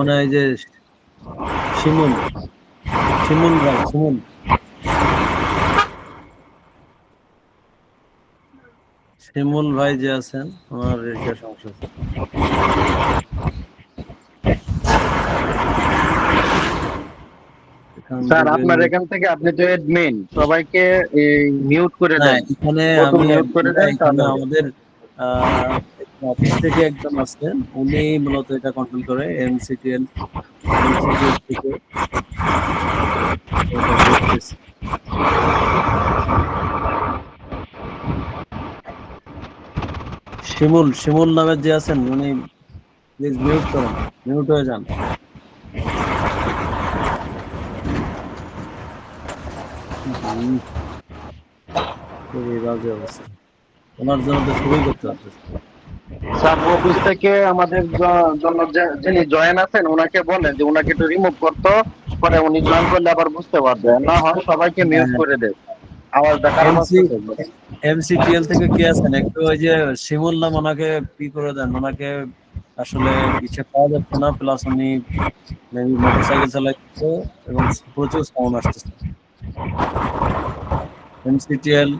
মানে এই যে শিমুল শিমুল ভাই শিমুল শিমুল ভাই যে আছেন আমার এটা সমস্যা আছে। এখান স্যার থেকে আপনার এখান থেকে আপনি তো অ্যাডমিন, সবাইকে মিউট করে না, দেন, এখানে অটো আমি মিউট admin করে না, দেন এখানে তাহলে হবে। আমাদের অফিস থেকে একজন আছেন, উনি মূলত এটা কন্ট্রোল করে। এমসিটিএল থেকে এটা দেখতেছি। শিমুল শিমুল নামের যে আছেন উনি প্লিজ মিউট করেন, মিউট হয়ে যান। হুম, খুবই বাজে অবস্থা, ওনার জন্য তো শুরুই করতে পারতেছে। স্যার অফিস থেকে আমাদের জন্য যিনি জয়েন আছেন ওনাকে বলেন যে ওনাকে একটু রিমুভ করতে, পরে উনি জয়েন করলে আবার বুঝতে পারবে, না হয় সবাইকে মিউট করে দেয়, আওয়াজটা খারাপ এমসি আসতেছে। এমসিটিএল থেকে কে আছেন একটু ওই যে শিমুল নাম, ওনাকে কি করে দেন, ওনাকে আসলে ইচ্ছে পাওয়া যাচ্ছে না, প্লাস উনি মেবি মোটরসাইকেল চালাইতেছে এবং প্রচুর সাউন্ড আসতেছে। এমসিটিএল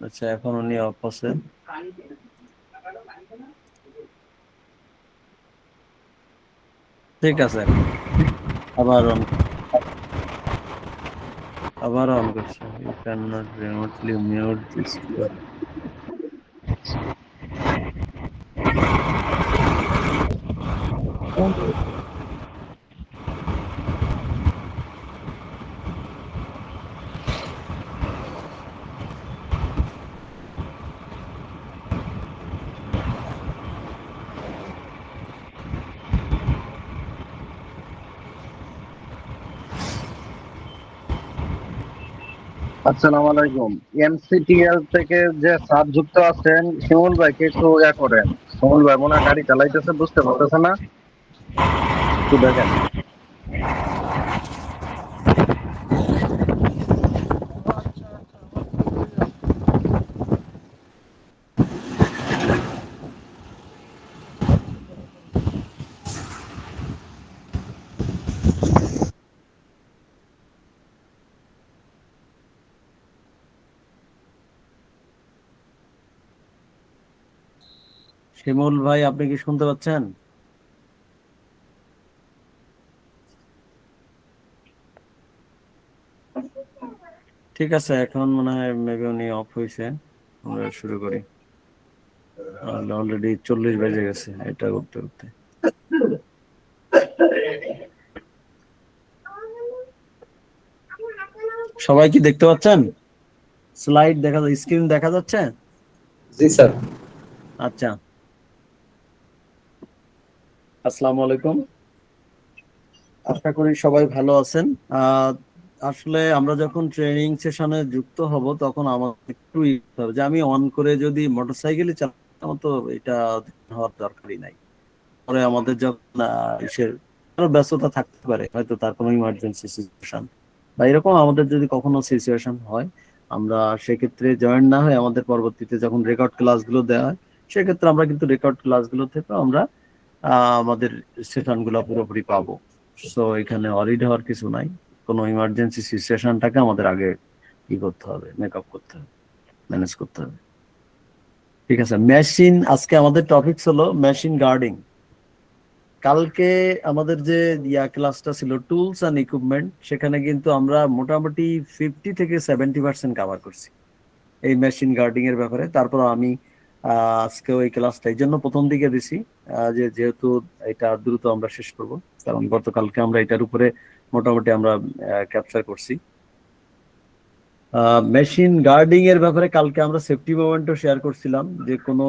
আচ্ছা, এখন উনি অফ আছে। ঠিক আছে, আবার অন, আবার অন করছে। You can not remotely mute this. আসসালামু আলাইকুম। এমসিটিএল থেকে যে স্যার যুক্ত আছেন শিমুল ভাইকে একটু করেন। শিমুল ভাই মনে হয় গাড়ি চালাইতেছে, বুঝতে পারতেছে না, একটু দেখেন। শিমুল ভাই, আপনি কি শুনতে পাচ্ছেন? ঠিক আছে, এখন মনে হয় মেবি উনি অফ হয়েছে, আমরা শুরু করি। অলরেডি 40 বেজে গেছে এটা করতে করতে। সবাই কি দেখতে পাচ্ছেন? স্লাইড দেখা যায়, স্ক্রিন দেখা যাচ্ছে? জি স্যার। আচ্ছা, আসসালামু আলাইকুম, আশা করি সবাই ভালো আছেন। আহ আসলে আমরা যখন ট্রেনিং সেশনে যুক্ত হব তখন আমাদের একটু ই করতে হবে যে আমি অন করে যদি মোটরসাইকেলই চালাতাম তো এটা হওয়ার দরকারই নাই। পরে আমাদের যখন ইসের আরো ব্যস্ততা থাকতে পারে, হয়তো তার কোনো ইমার্জেন্সি সিচুয়েশন বা এরকম আমাদের যদি কখনো সিচুয়েশন হয়, আমরা সেক্ষেত্রে জয়েন না হয়ে আমাদের পরবর্তীতে যখন রেকর্ড ক্লাসগুলো দেওয়া হয়, সেক্ষেত্রে আমরা কিন্তু রেকর্ড ক্লাসগুলো থেকে আমরা আমাদের সেশনগুলো পুরোপুরি পাবো। সো এখানে অরিড হওয়ার কিছু নাই, কোনো ইমার্জেন্সি সিচুয়েশনটাকে আমাদের আগে কি করতে হবে, মেকআপ করতে হবে, ম্যানেজ করতে হবে। ঠিক আছে, মেশিন, আজকে আমাদের টপিক হলো মেশিন গার্ডিং। কালকে আমাদের যে ক্লাসটা ছিল টুলস অ্যান্ড ইকুইপমেন্ট, সেখানে কিন্তু আমরা মোটামুটি 50 থেকে 70% কাভার করছি এই মেশিন গার্ডিং এর ব্যাপারে। তারপর আমি আজকে ওই ক্লাসটা এই জন্য প্রথম দিকে দিছি, যেহেতু এটা দ্রুত আমরা শেষ করব, কারণ গতকালকে আমরা এটার উপরে মোটামুটি আমরা ক্যাপচার করছি। মেশিন গার্ডিং এর ব্যাপারে কালকে আমরা সেফটি মোমেন্টও শেয়ার করছিলাম, যে কোনো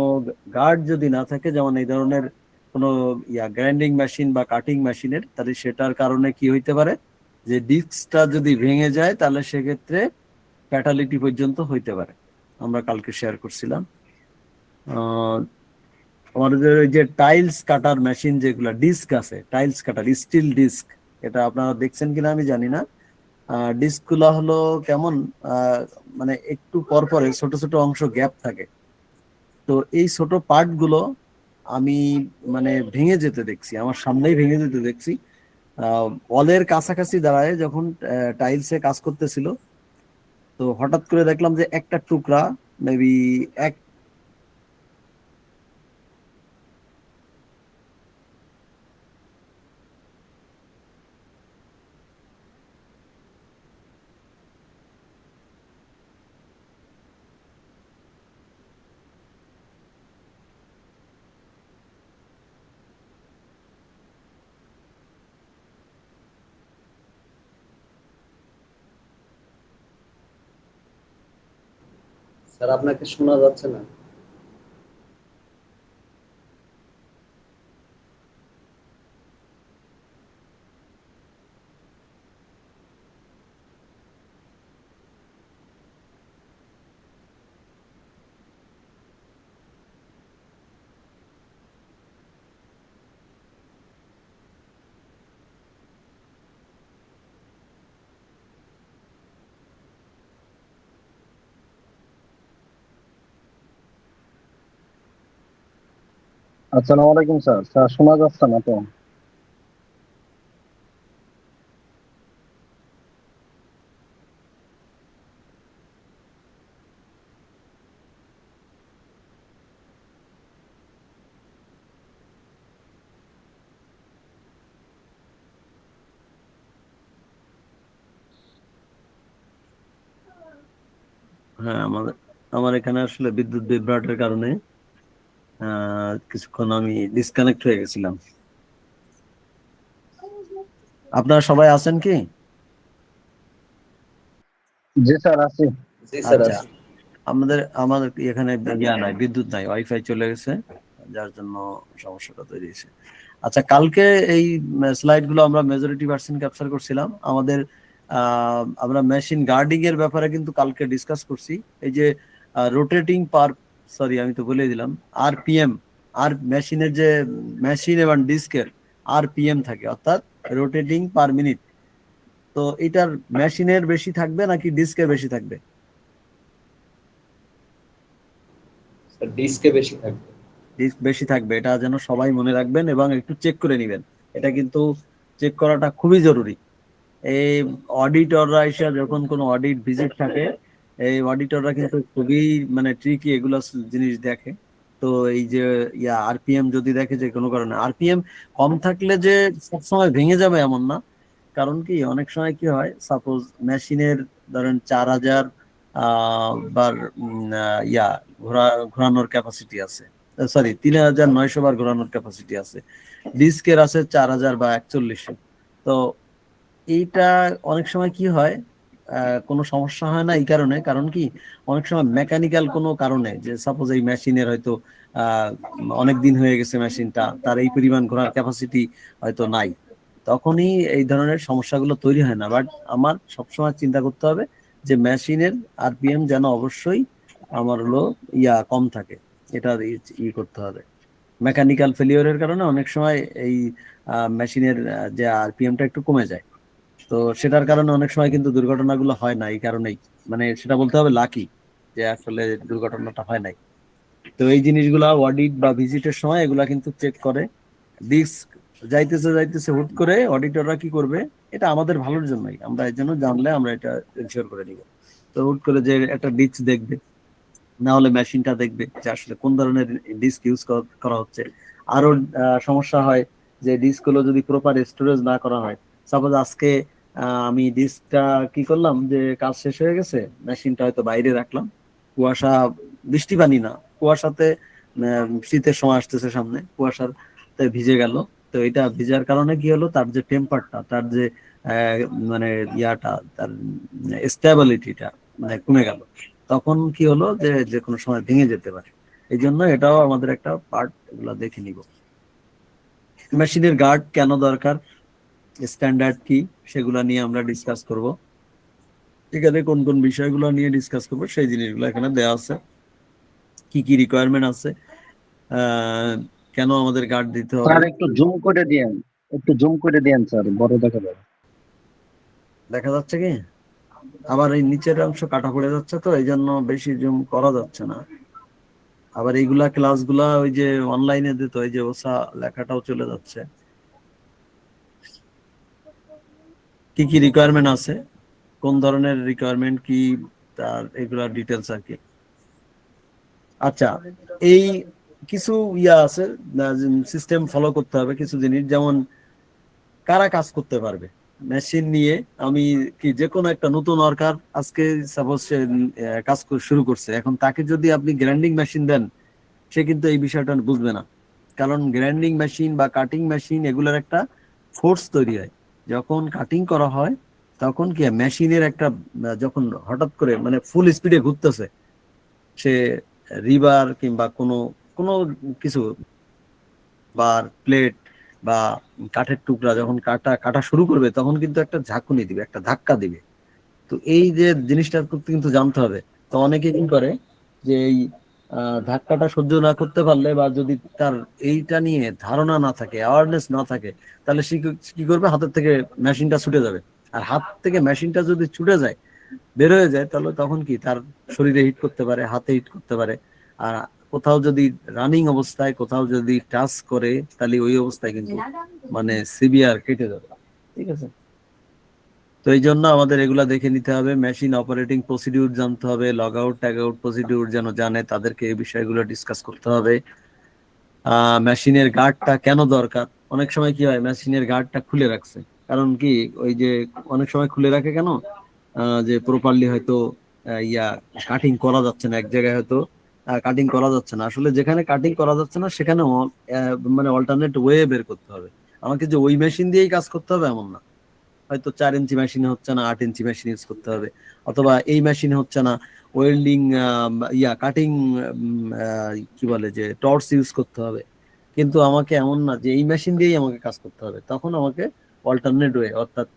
গার্ড যদি না থাকে, যেমন এই ধরনের কোনো গ্রাইন্ডিং মেশিন বা কাটিং মেশিনের, তাহলে সেটার কারণে কি হইতে পারে, যে ডিস্কটা যদি ভেঙে যায় তাহলে সেক্ষেত্রে ফ্যাটালিটি পর্যন্ত হইতে পারে, আমরা কালকে শেয়ার করছিলাম। আহ আমাদের ওই যে টাইলস কাটার মেশিন, যেগুলা ডিস্ক আছে টাইলস কাটার, স্টিল ডিস্ক, এটা আপনারা দেখছেন কিনা আমি জানি না। ডিস্কগুলো হলো কেমন, আহ, মানে একটু পর পরে ছোট ছোট অংশ গ্যাপ থাকে। তো এই ছোট পার্ট গুলো আমি মানে ভেঙে যেতে দেখছি, আমার সামনেই ভেঙে যেতে দেখছি। ওয়ালের কাছাকাছি দাঁড়ায় যখন টাইলসে কাজ করতেছিল, তো হঠাৎ করে দেখলাম যে একটা টুকরা মেবি এক। স্যার আপনাকে শোনা যাচ্ছে না। আসসালামু আলাইকুম স্যার। স্যার শোনা যাচ্ছে না তো? হ্যাঁ, আমাদের আমার এখানে আসলে বিদ্যুৎ বিভ্রাটের কারণে কিছুক্ষণ আমি ডিসকানেক্ট হয়ে গেছিলাম। আপনারা সবাই আছেন কি? জি স্যার, আছি। জি স্যার আচ্ছা, আছি। আমাদের আমাদের এখানে নাই, বিদ্যুৎ নাই, ওয়াইফাই চলে গেছে, যার জন্য সমস্যাটা তৈরি হয়েছে। আচ্ছা, কালকে এই স্লাইড গুলো আমরা মেজরিটি পার্সেন্ট ক্যাপচার করছিলাম। আমাদের আমরা মেশিন গার্ডিং এর ব্যাপারে কিন্তু কালকে ডিসকাস করছি। এই যে রোটেটিং পার, সরি আমি তো বলে দিলাম, আরপিএম, আর মেশিনের যে মেশিন এবং ডিস্কের আরপিএম থাকে, অর্থাৎ রোটেটিং পার মিনিট। তো এটার মেশিনের বেশি থাকবে নাকি ডিস্কের বেশি থাকবে? স্যার ডিস্কে বেশি থাকবে। রিস্ক বেশি থাকবে, এটা যেন সবাই মনে রাখবেন এবং একটু চেক করে নেবেন। এটা কিন্তু চেক করাটা খুবই জরুরি। এই অডিটররা এসে যখন কোনো অডিট ভিজিট থাকে, এই অডিটররা কিন্তু খুবই মানে ট্রিকি এগুলো জিনিস দেখে। তো এই যে আরপিএম যদি দেখে যে কোনো কারণে আরপিএম কম থাকলে যে সবসময় ভেঙে যাবে এমন না। কারণ কি অনেক সময় কি হয়, সাপোজ মেশিনের ধরেন 4,000 বার ঘোরানোর ক্যাপাসিটি আছে, সরি 3,900 বার ঘোরানোর ক্যাপাসিটি আছে, ডিস্কের আছে 4,000 বা 4100। তো এইটা অনেক সময় কি হয়, কোনো সমস্যা হয় না এই কারণে, কারণ কি অনেক সময় মেকানিক্যাল কোনো কারণে, যে সাপোজ এই মেশিনের হয়তো আহ অনেক দিন হয়ে গেছে, মেশিনটা তার এই পরিমাণ ঘোরার ক্যাপাসিটি হয়তো নাই, তখনই এই ধরনের সমস্যাগুলো তৈরি হয় না। বাট আমার সবসময় চিন্তা করতে হবে যে মেশিনের আরপিএম যেন অবশ্যই আমার হলো কম থাকে, এটা করতে হবে। মেকানিক্যাল ফেলিওরের কারণে অনেক সময় এই মেশিনের যে আরপিএমটা একটু কমে যায়। তো সেটার কারণে অনেক সময় কিন্তু দুর্ঘটনাগুলো হয় না এই কারণেই, মানে সেটা বলতে হবে লাকি যে আসলে দুর্ঘটনাটা হয় নাই। তো এই জিনিসগুলা অডিট বা ভিজিটের সময় এগুলা কিন্তু চেক করে। ডিস্ক যাইতেছে যাইতেছে হুট করে অডিটররা কি করবে, এটা আমাদের ভালোর জন্যই, আমরা এই জন্য জানলে আমরা এটা এনশিওর করে নিব। তো হুট করে যে একটা ডিস্ক দেখবে, না হলে মেশিনটা দেখবে যে আসলে কোন ধরনের ডিস্ক ইউজ করা হচ্ছে। আরো সমস্যা হয় যে ডিস্ক গুলো যদি প্রপার স্টোরেজ না করা হয়। সাপোজ আজকে আমি ডিস্কটা কি করলাম, যে কাজ শেষ হয়ে গেছে, মেশিনটা হয়তো বাইরে রাখলাম, কুয়াশা, বৃষ্টি পানি না, কুয়াশাতে, শীতের সময় আসতেছে সামনে, কুয়াশার তে ভিজে গেল। তো এটা ভিজার কারণে কি হলো, তার যে টেম্পারটা, তার যে আহ, মানে তার স্টেবিলিটিটা মানে কমে গেল। তখন কি হলো যে যে কোনো সময় ভেঙে যেতে পারে। এই জন্য এটাও আমাদের একটা পার্ট, এগুলো দেখে নিব। মেশিনের গার্ড কেন দরকার, স্ট্যান্ডার্ড কি, সেগুলো নিয়ে আমরা ডিসকাস করব। এখানে কোন কোন বিষয়গুলো নিয়ে ডিসকাস করব সেই জিনিসগুলো এখানে দেওয়া আছে, কি কি রিকোয়ারমেন্ট আছে, আহ কেন আমাদের গার্ড দিতে হবে। স্যার একটু জুম করে দিয়েন, একটু জুম করে দিয়েন স্যার, বড় দেখা যাবে। দেখা যাচ্ছে কি? আবার এই নিচের অংশ কাটা পড়ে যাচ্ছে, তো এই জন্য বেশি জুম করা যাচ্ছে না। আবার এইগুলা ক্লাসগুলা ওই যে অনলাইনে দিত, ওই যে ওসা লেখাটাও চলে যাচ্ছে। কি কি রিকোয়ারমেন্ট আছে, কোন ধরনের রিকোয়ারমেন্ট কি, তার এগুলা ডিটেলস আর কি। আচ্ছা, এই কিছু ইয়া আছে, সিস্টেম ফলো করতে হবে কিছু জিনিস, যেমন কারা কাজ করতে পারবে মেশিন নিয়ে। আমি কি যে কোনো একটা নতুন ওয়ার্কার আজকে সাপোজ সে কাজ শুরু করছে, এখন তাকে যদি আপনি গ্রাইন্ডিং মেশিন দেন, সে কিন্তু এই বিষয়টা বুঝবে না। কারণ গ্রাইন্ডিং মেশিন বা কাটিং মেশিন এগুলোর একটা ফোর্স তৈরি হয় যখন কাটিং করা হয়। তখন কি মেশিনের একটা যখন হঠাৎ করে মানে ফুল স্পিডে ঘুরতেছে, সে রিবার কিংবা কোনো কোনো কিছু বার প্লেট বা কাঠের টুকরা যখন কাটা কাটা শুরু করবে, তখন কিন্তু একটা ঝাঁকুনি দিবে, একটা ধাক্কা দিবে। তো এই যে জিনিসটা কিন্তু জানতে হবে। তো অনেকে কি করে যে এই ধাক্কাটা সহ্য না করতে পারলে, বা যদি তার এইটা নিয়ে ধারণা না থাকে, অ্যাওয়ারনেস না থাকে, তাহলে সে কি করবে, হাতের থেকে মেশিনটা ছুটে যাবে। আর হাত থেকে মেশিনটা যদি ছুটে যায়, বের হয়ে যায়, তাহলে তখন কি তার শরীরে হিট করতে পারে, হাতে হিট করতে পারে। আর কোথাও যদি রানিং অবস্থায় কোথাও যদি টাচ করে, তাহলে ওই অবস্থায় কিন্তু মানে সিভিয়ার কেটে যাবে। ঠিক আছে? তো এই জন্য আমাদের এগুলা দেখে নিতে হবে, মেশিন অপারেটিং প্রসিডিউর জানতে হবে, log out tag out procedure যেন জানে, তাদেরকে এই বিষয়গুলো ডিসকাস করতে হবে। মেশিনের গার্ডটা কেন দরকার? অনেক সময় কি হয়, মেশিনের গার্ডটা খুলে রাখছে, কারণ কি ওই যে অনেক সময় খুলে রাখে কেন, যে প্রপারলি হয়তো ইয়া কাটিং করা যাচ্ছে না এক জায়গায়, হয়তো কাটিং করা যাচ্ছে না। আসলে যেখানে কাটিং করা যাচ্ছে না সেখানে মানে অল্টারনেট ওয়ে বের করতে হবে। আমাকে যে ওই মেশিন দিয়েই কাজ করতে হবে এমন না। হয়তো 4 ইঞ্চি মেশিনে হচ্ছে না, 8 ইঞ্চি মেশিন ইউজ করতে হবে। অথবা এই মেশিনে হচ্ছে না, ওয়েল্ডিং কাটিং কি বলে যে টর্চ ইউজ করতে হবে। কিন্তু আমাকে এমন না যে এই মেশিন দিয়েই আমাকে কাজ করতে হবে, তখন আমাকে অল্টারনেট ওয়ে, অর্থাৎ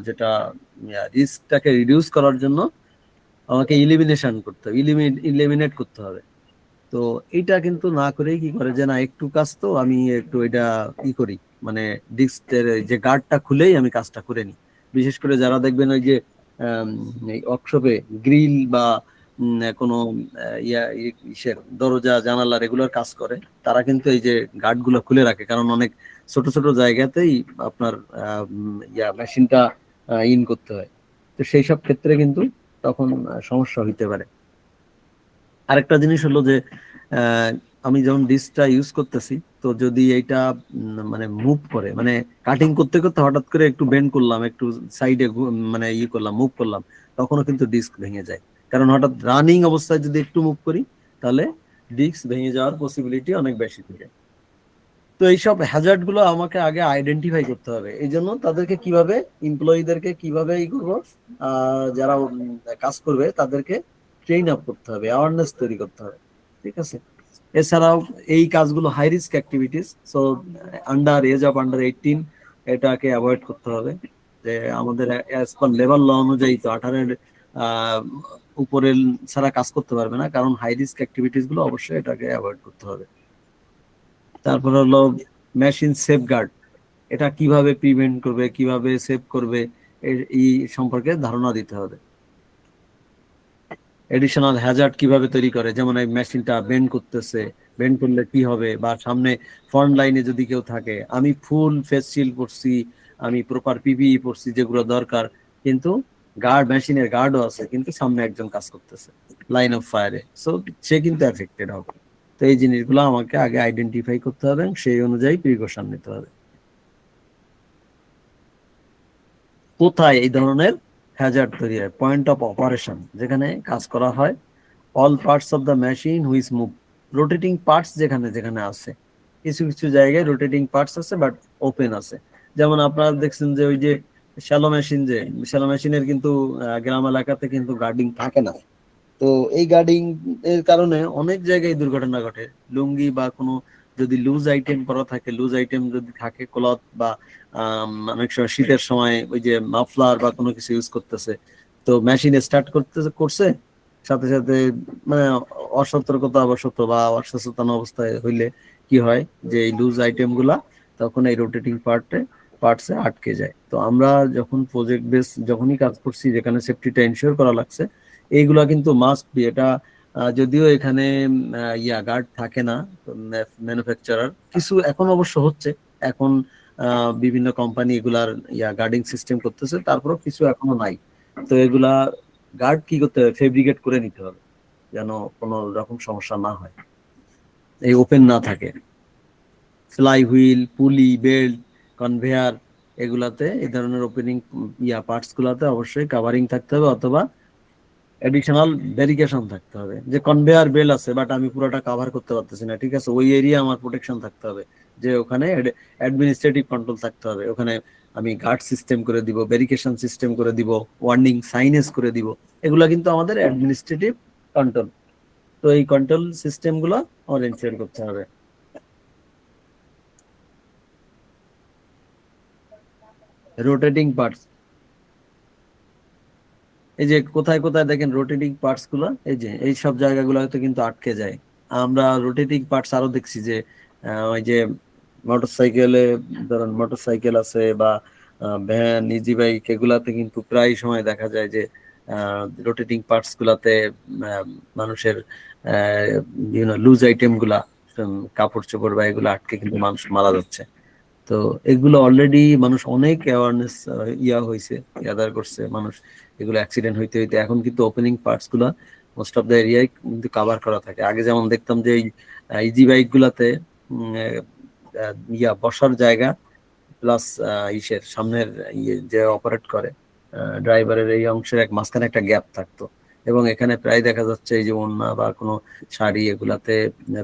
যেটা রিস্কটাকে রিডিউস করার জন্য আমাকে ইলিমিনেশন করতে হবে, ইলিমিনেট করতে হবে। তো এইটা কিন্তু না করেই কি করে যে না, একটু কাজ তো আমি একটু এটা ই করি, মানে ডিস্কের যে গার্ডটা খুলেই আমি কাজটা করে নিই। বিশেষ করে যারা দেখবেন ওই যে আম, এই ওয়ার্কশপে গ্রিল বা কোনো ইসের দরজা জানালা রেগুলার কাজ করে, তারা কিন্তু এই যে গার্ড গুলো খুলে রাখে, কারণ অনেক ছোট ছোট জায়গাতেই আপনার মেশিনটা ইন করতে হয়। তো সেই সব ক্ষেত্রে কিন্তু তখন সমস্যা হইতে পারে। আরেকটা জিনিস হলো যে আহ, আমি যখন ডিসটা ইউজ করতেছি, তো যদি এইটা মানে মুভ করে, মানে কাটিং করতে করতে হঠাৎ করে একটু বেন্ড করলাম, একটু সাইডে মানে করলাম, মুভ করলাম, তখনও কিন্তু ডিস্ক ভেঙে যায়। কারণ হঠাৎ রানিং অবস্থায় যদি একটু মুভ করি, তাহলে ডিস্ক ভেঙে যাওয়ার পসিবিলিটি অনেক বেশি থাকে। তো এইসব হ্যাজার্ড গুলো আমাকে আগে আইডেন্টিফাই করতে হবে। এই জন্য তাদেরকে কিভাবে, এমপ্লয়ীদেরকে কিভাবে ই করবো, যারা কাজ করবে তাদেরকে ট্রেন আপ করতে হবে, অ্যাওয়ারনেস তৈরি করতে হবে। ঠিক আছে? এছাড়াও এই কাজগুলো high risk activities, so under 18 এটাকে অ্যাভয়েড করতে হবে। যে আমাদের অ্যাজ পার লেবার ল অনুযায়ী তো 18-এর উপরে ছাড়া কাজ করতে পারবে না, কারণ হাই রিস্ক অ্যাক্টিভিটিস গুলো অবশ্যই এটাকে অ্যাভয়েড করতে হবে। তারপর হলো মেশিন সেফগার্ড, এটা কিভাবে প্রিভেন্ট করবে, কিভাবে সেভ করবে, এই সম্পর্কে ধারণা দিতে হবে। এডিশনাল হ্যাজার্ড কিভাবে তৈরি করে, যেমন এই মেশিনটা বেন্ড করতেছে, বেন্ড করলে কি হবে, বা সামনে ফ্রন্ট লাইনে যদি কেউ থাকে, আমি ফুল ফেস শিল্ড পরছি, আমি প্রপার পিপিই পরছি যেগুলো দরকার, কিন্তু মেশিনের গার্ডও আছে, কিন্তু সামনে একজন কাজ করতেছে লাইন অফ ফায়ারে, সো সে কিন্তু এফেক্টেড হবে। তো এই জিনিসগুলো আমাকে আগে আইডেন্টিফাই করতে হবে এবং সেই অনুযায়ী প্রিকশন নিতে হবে। কোথায় এই ধরনের হ্যাজার্ড তৈরি হয়? পয়েন্ট অফ অপারেশন, যেখানে কাজ করা হয়। All parts of the machine which move, rotating parts যেখানে যেখানে আছে। কিছু কিছু জায়গায় রোটেটিং পার্টস আছে বাট ওপেন আছে। যেমন আপনারা দেখছেন যে ওই যে শ্যালো মেশিনের কিন্তু গ্রাম এলাকাতে কিন্তু গার্ডিং থাকে না। তো এই গার্ডিং এর কারণে অনেক জায়গায় দুর্ঘটনা ঘটে। লুঙ্গি বা কোনো যদি লুজ আইটেম পরা থাকে, লুজ আইটেম যদি থাকে, ক্লথ বা অনেক সময় শীতের সময় ওই যে মাফলার বা কোনো কিছু ইউজ করতেছে, তো মেশিন স্টার্ট করছে, সাথে সাথে মানে অসতর্কতা অবশত বা অসচেতন অবস্থায় হইলে কি হয়, যে এই লুজ আইটেম গুলা তখন এই রোটেটিং পার্টে পার্টসে আটকে যায়। তো আমরা যখন প্রজেক্ট বেস যখনই কাজ করছি যেখানে সেফটিটা এনশিওর করা লাগছে, এইগুলা কিন্তু মাস্ট বি। এটা যদিও এখানে গার্ড থাকে না ম্যানুফ্যাকচারার, কিছু এখন অবশ্য হচ্ছে। এখন বিভিন্ন কোম্পানি এগুলার গার্ডিং সিস্টেম করতেছে, তারপরও কিছু এখনো নাই। তো এগুলা গার্ড কি করতে হবে, ফেব্রিকেট করে নিতে হবে যেন কোনো রকম সমস্যা না হয়, এই ওপেন না থাকে। ফ্লাই হুইল, পুলি, বেল্ট, কনভেয়ার, এগুলাতে এই ধরনের ওপেনিং পার্টস গুলাতে অবশ্যই কাভারিং থাকতে হবে, অথবা এডিশনাল ভেরিফিকেশন থাকতে হবে যে কনভেয়ার বেল্ট আছে বাট আমি পুরোটা কভার করতে পারতেছি না, ঠিক আছে, ওই এরিয়া আমার প্রোটেকশন থাকতে হবে। যে ওখানে অ্যাডমিনিস্ট্রেটিভ কন্ট্রোল থাকতে হবে, ওখানে আমি গার্ড সিস্টেম করে দিব, ভেরিফিকেশন সিস্টেম করে দিব, ওয়ার্নিং সাইনেজ করে দিব। এগুলা কিন্তু আমাদের অ্যাডমিনিস্ট্রেটিভ কন্ট্রোল। তো এই কন্ট্রোল সিস্টেম গুলো আমার এনশিওর করতে হবে। রোটেটিং পার্টস, এই যে কোথায় কোথায় দেখেন রোটেটিং পার্টস গুলো, এই যে এই সব জায়গাগুলোতে কিন্তু আটকে যায়। আমরা রোটেটিং পার্টস আরো দেখছি যে ওই যে মোটরসাইকেলে, ধরেন মোটরসাইকেল আছে বা ভ্যান, ইজি বাইক, এগুলাতে কিন্তু প্রায় সময় দেখা যায় যে রোটেটিং পার্টস গুলাতে মানুষের লুজ আইটেম গুলা, কাপড় চোপড় বা এগুলো আটকে কিন্তু মানুষ মারা যাচ্ছে। তো এগুলো অলরেডি মানুষ অনেক অ্যাওয়ারনেস হয়েছে, গ্যাদার করছে মানুষ। এগুলো অ্যাক্সিডেন্ট হইতে হইতে এখন কিন্তু ওপেনিং পার্টস গুলা মোস্ট অফ দ্য এরিয়ায় কিন্তু কাভার করা থাকে। আগে যেমন দেখতাম যে ইজি বাইক গুলাতে বসার জায়গা প্লাস ইসের সামনের যে অপারেট করে ড্রাইভারের এই অংশের মাঝখানে একটা গ্যাপ থাকতো, এবং এখানে প্রায় দেখা যাচ্ছে এই যে ওড়না বা কোনো শাড়ি এগুলাতে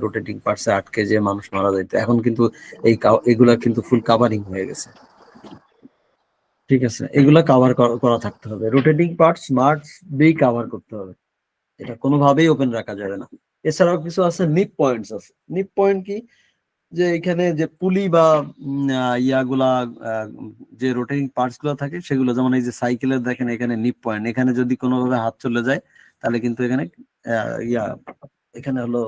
রোটেটিং পার্টসে আটকে যে মানুষ মারা যেত। এখন কিন্তু এগুলা কিন্তু ফুল কাভারিং হয়ে গেছে, ঠিক আছে। এগুলা কাভার করা থাকতে হবে, rotating parts must be cover করতে হবে, এটা কোনোভাবেই ওপেন রাখা যাবে না। এছাড়াও কিছু আছে নিপ পয়েন্টস আছে। নিপ পয়েন্ট কি, যে এখানে যে পুলি বা ইয়াগুলা আহ, যে রোটেটিং পার্টস গুলো থাকে সেগুলো, যেমন এই যে সাইকেলের দেখেন এখানে নিপ পয়েন্ট, এখানে যদি কোনোভাবে হাত চলে যায় তাহলে কিন্তু এখানে আহ, ইয়া এখানে হলো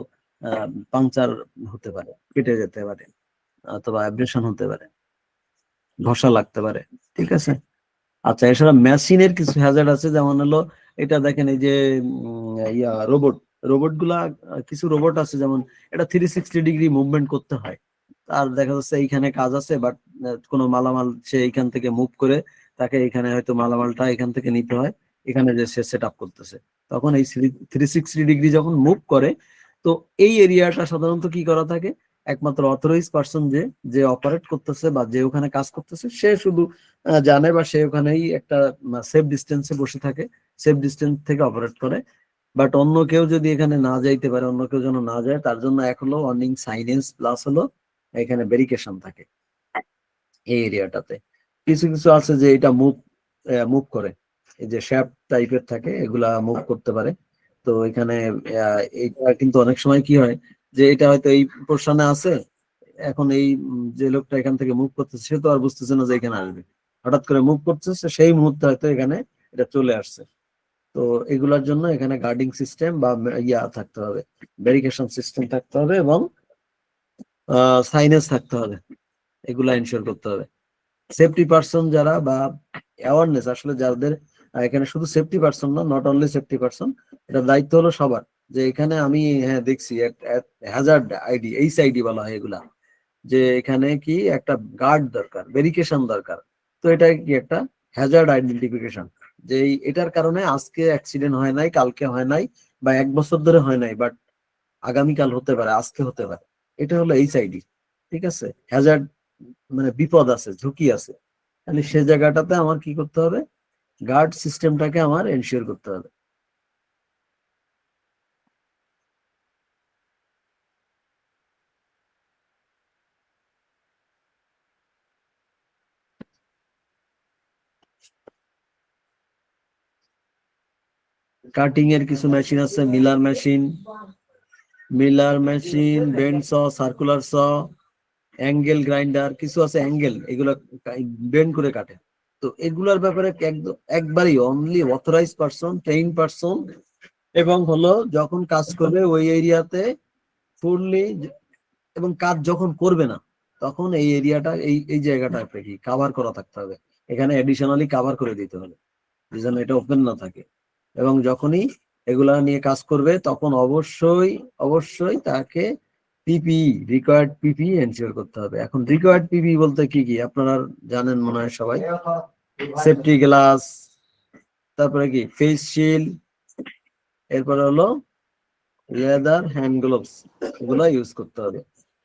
পাংচার হতে পারে, কেটে যেতে পারে, অথবা অ্যাব্রেশন হতে পারে, ঘষা লাগতে পারে, ঠিক আছে। আচ্ছা, এছাড়া মেশিনের কিছু হ্যাজার্ড আছে, যেমন হলো এটা দেখেন এই যে রোবট, রোবট গুলা কিছু রোবট আছে যেমন এটা 360 ডিগ্রি মুভমেন্ট করতে হয়। আর দেখা যাচ্ছে এইখানে কাজ আছে বাট কোনো মালামাল সে এইখান থেকে মুভ করে, তাকে এখানে হয়তো মালামালটা এখান থেকে নিতে হয়, এখানে যে সে সেট আপ করতেছে, তখন এই 360 ডিগ্রি যখন মুভ করে, তো এই এরিয়াটা সাধারণত কি করা থাকে, একমাত্র অথরাইজ পার্সন যে যে অপারেট করতেছে বা যে ওখানে কাজ করতেছে সে শুধু জানে, বা সে ওখানেই একটা সেফ ডিস্টেন্সে বসে থাকে, সেফ ডিস্টেন্স থেকে অপারেট করে। বাট অন্য কেউ যদি এখানে না যাইতে পারে, অন্য কেউ যেন না যায়, তার জন্য এক হলো ওয়ার্নিং সাইনেন্স প্লাস হলো এখানে ভেরিফিকেশন থাকে এই এরিয়াটাতে। কিছু কিছু আছে যে এটা মুভ মুভ করে, এই যে শ্যাফট টাইপের থাকে, এগুলা মুভ করতে পারে। তো এখানে এটা কিন্তু অনেক সময় কি হয় যে এটা হয়তো এই পোর্শনে আছে, এখন এই যে লোকটা এখান থেকে মুভ করতেছে সে তো আর বুঝতেছে না যে এখানে আসবে, হঠাৎ করে মুভ করতেছে, সেই মুহূর্তে হয়তো এখানে এটা চলে আসছে। তো এগুলোর জন্য এখানে গার্ডিং সিস্টেম বা থাকতে হবে, ভেরিফিকেশন সিস্টেম থাকতে হবে, এবং সাইনেজ থাকতে হবে, এগুলা এনশিওর করতে হবে। সেফটি পার্সন যারা বা অ্যাওয়ারনেস, আসলে যাদের এখানে শুধু সেফটি পার্সন না, নট অনলি সেফটি পার্সন, এটা দায়িত্ব হলো সবার। যে এখানে আমি হ্যাঁ দেখছি হ্যাজার্ড আইডি, এইচআইডি বলা হয় এগুলা, যে এখানে কি একটা গার্ড দরকার, ভেরিফিকেশন দরকার। তো এটা কি একটা হ্যাজার্ড আইডেন্টিফিকেশন, যে এটার কারণে আজকে অ্যাক্সিডেন্ট হয় নাই, কালকে হয় নাই, বা 1 বছর ধরে হয় নাই, বাট আগামীকাল হতে পারে, আজকে হতে পারে। এটা হলো এইচআইডি, ঠিক আছে। হ্যাজার্ড মানে বিপদ আছে, ঝুঁকি আছে, তাহলে সে জায়গাটাতে আমার কি করতে হবে, গার্ড সিস্টেমটাকে আমার এনশিওর করতে হবে। কাটিং এর কিছু মেশিন আছে, মিলার মেশিন, বেন্ড স, সার্কুলার স, অ্যাঙ্গেল গ্রাইন্ডার, কিছু আছে অ্যাঙ্গেল, এগুলো বেন্ড করে কাটে। তো এগুলার ব্যাপারে একদম একবারই only authorize person, train person, এবং হলো যখন কাজ করবে ওই এরিয়াতে ফুললি, এবং কাজ যখন করবে না তখন এই এরিয়াটা এই এই জায়গাটা আপনাকে কি কাভার করা থাকতে হবে, এখানে এডিশনালি কাভার করে দিতে হবে যেন এটা ওপেন না থাকে। এবং যখনই এগুলা নিয়ে কাজ করবে তখন অবশ্যই অবশ্যই তাকে পিপিই, রিকোয়ার্ড পিপিই এনশিওর করতে হবে। এখন রিকোয়ার্ড পিপিই বলতে কি কি আপনারা জানেন মনে হয় সবাই, সেফটি গ্লাস, তারপরে কি ফেস শিল্ড, এরপরে হলো লেদার হ্যান্ড গ্লোভস, এগুলো ইউজ করতে হবে।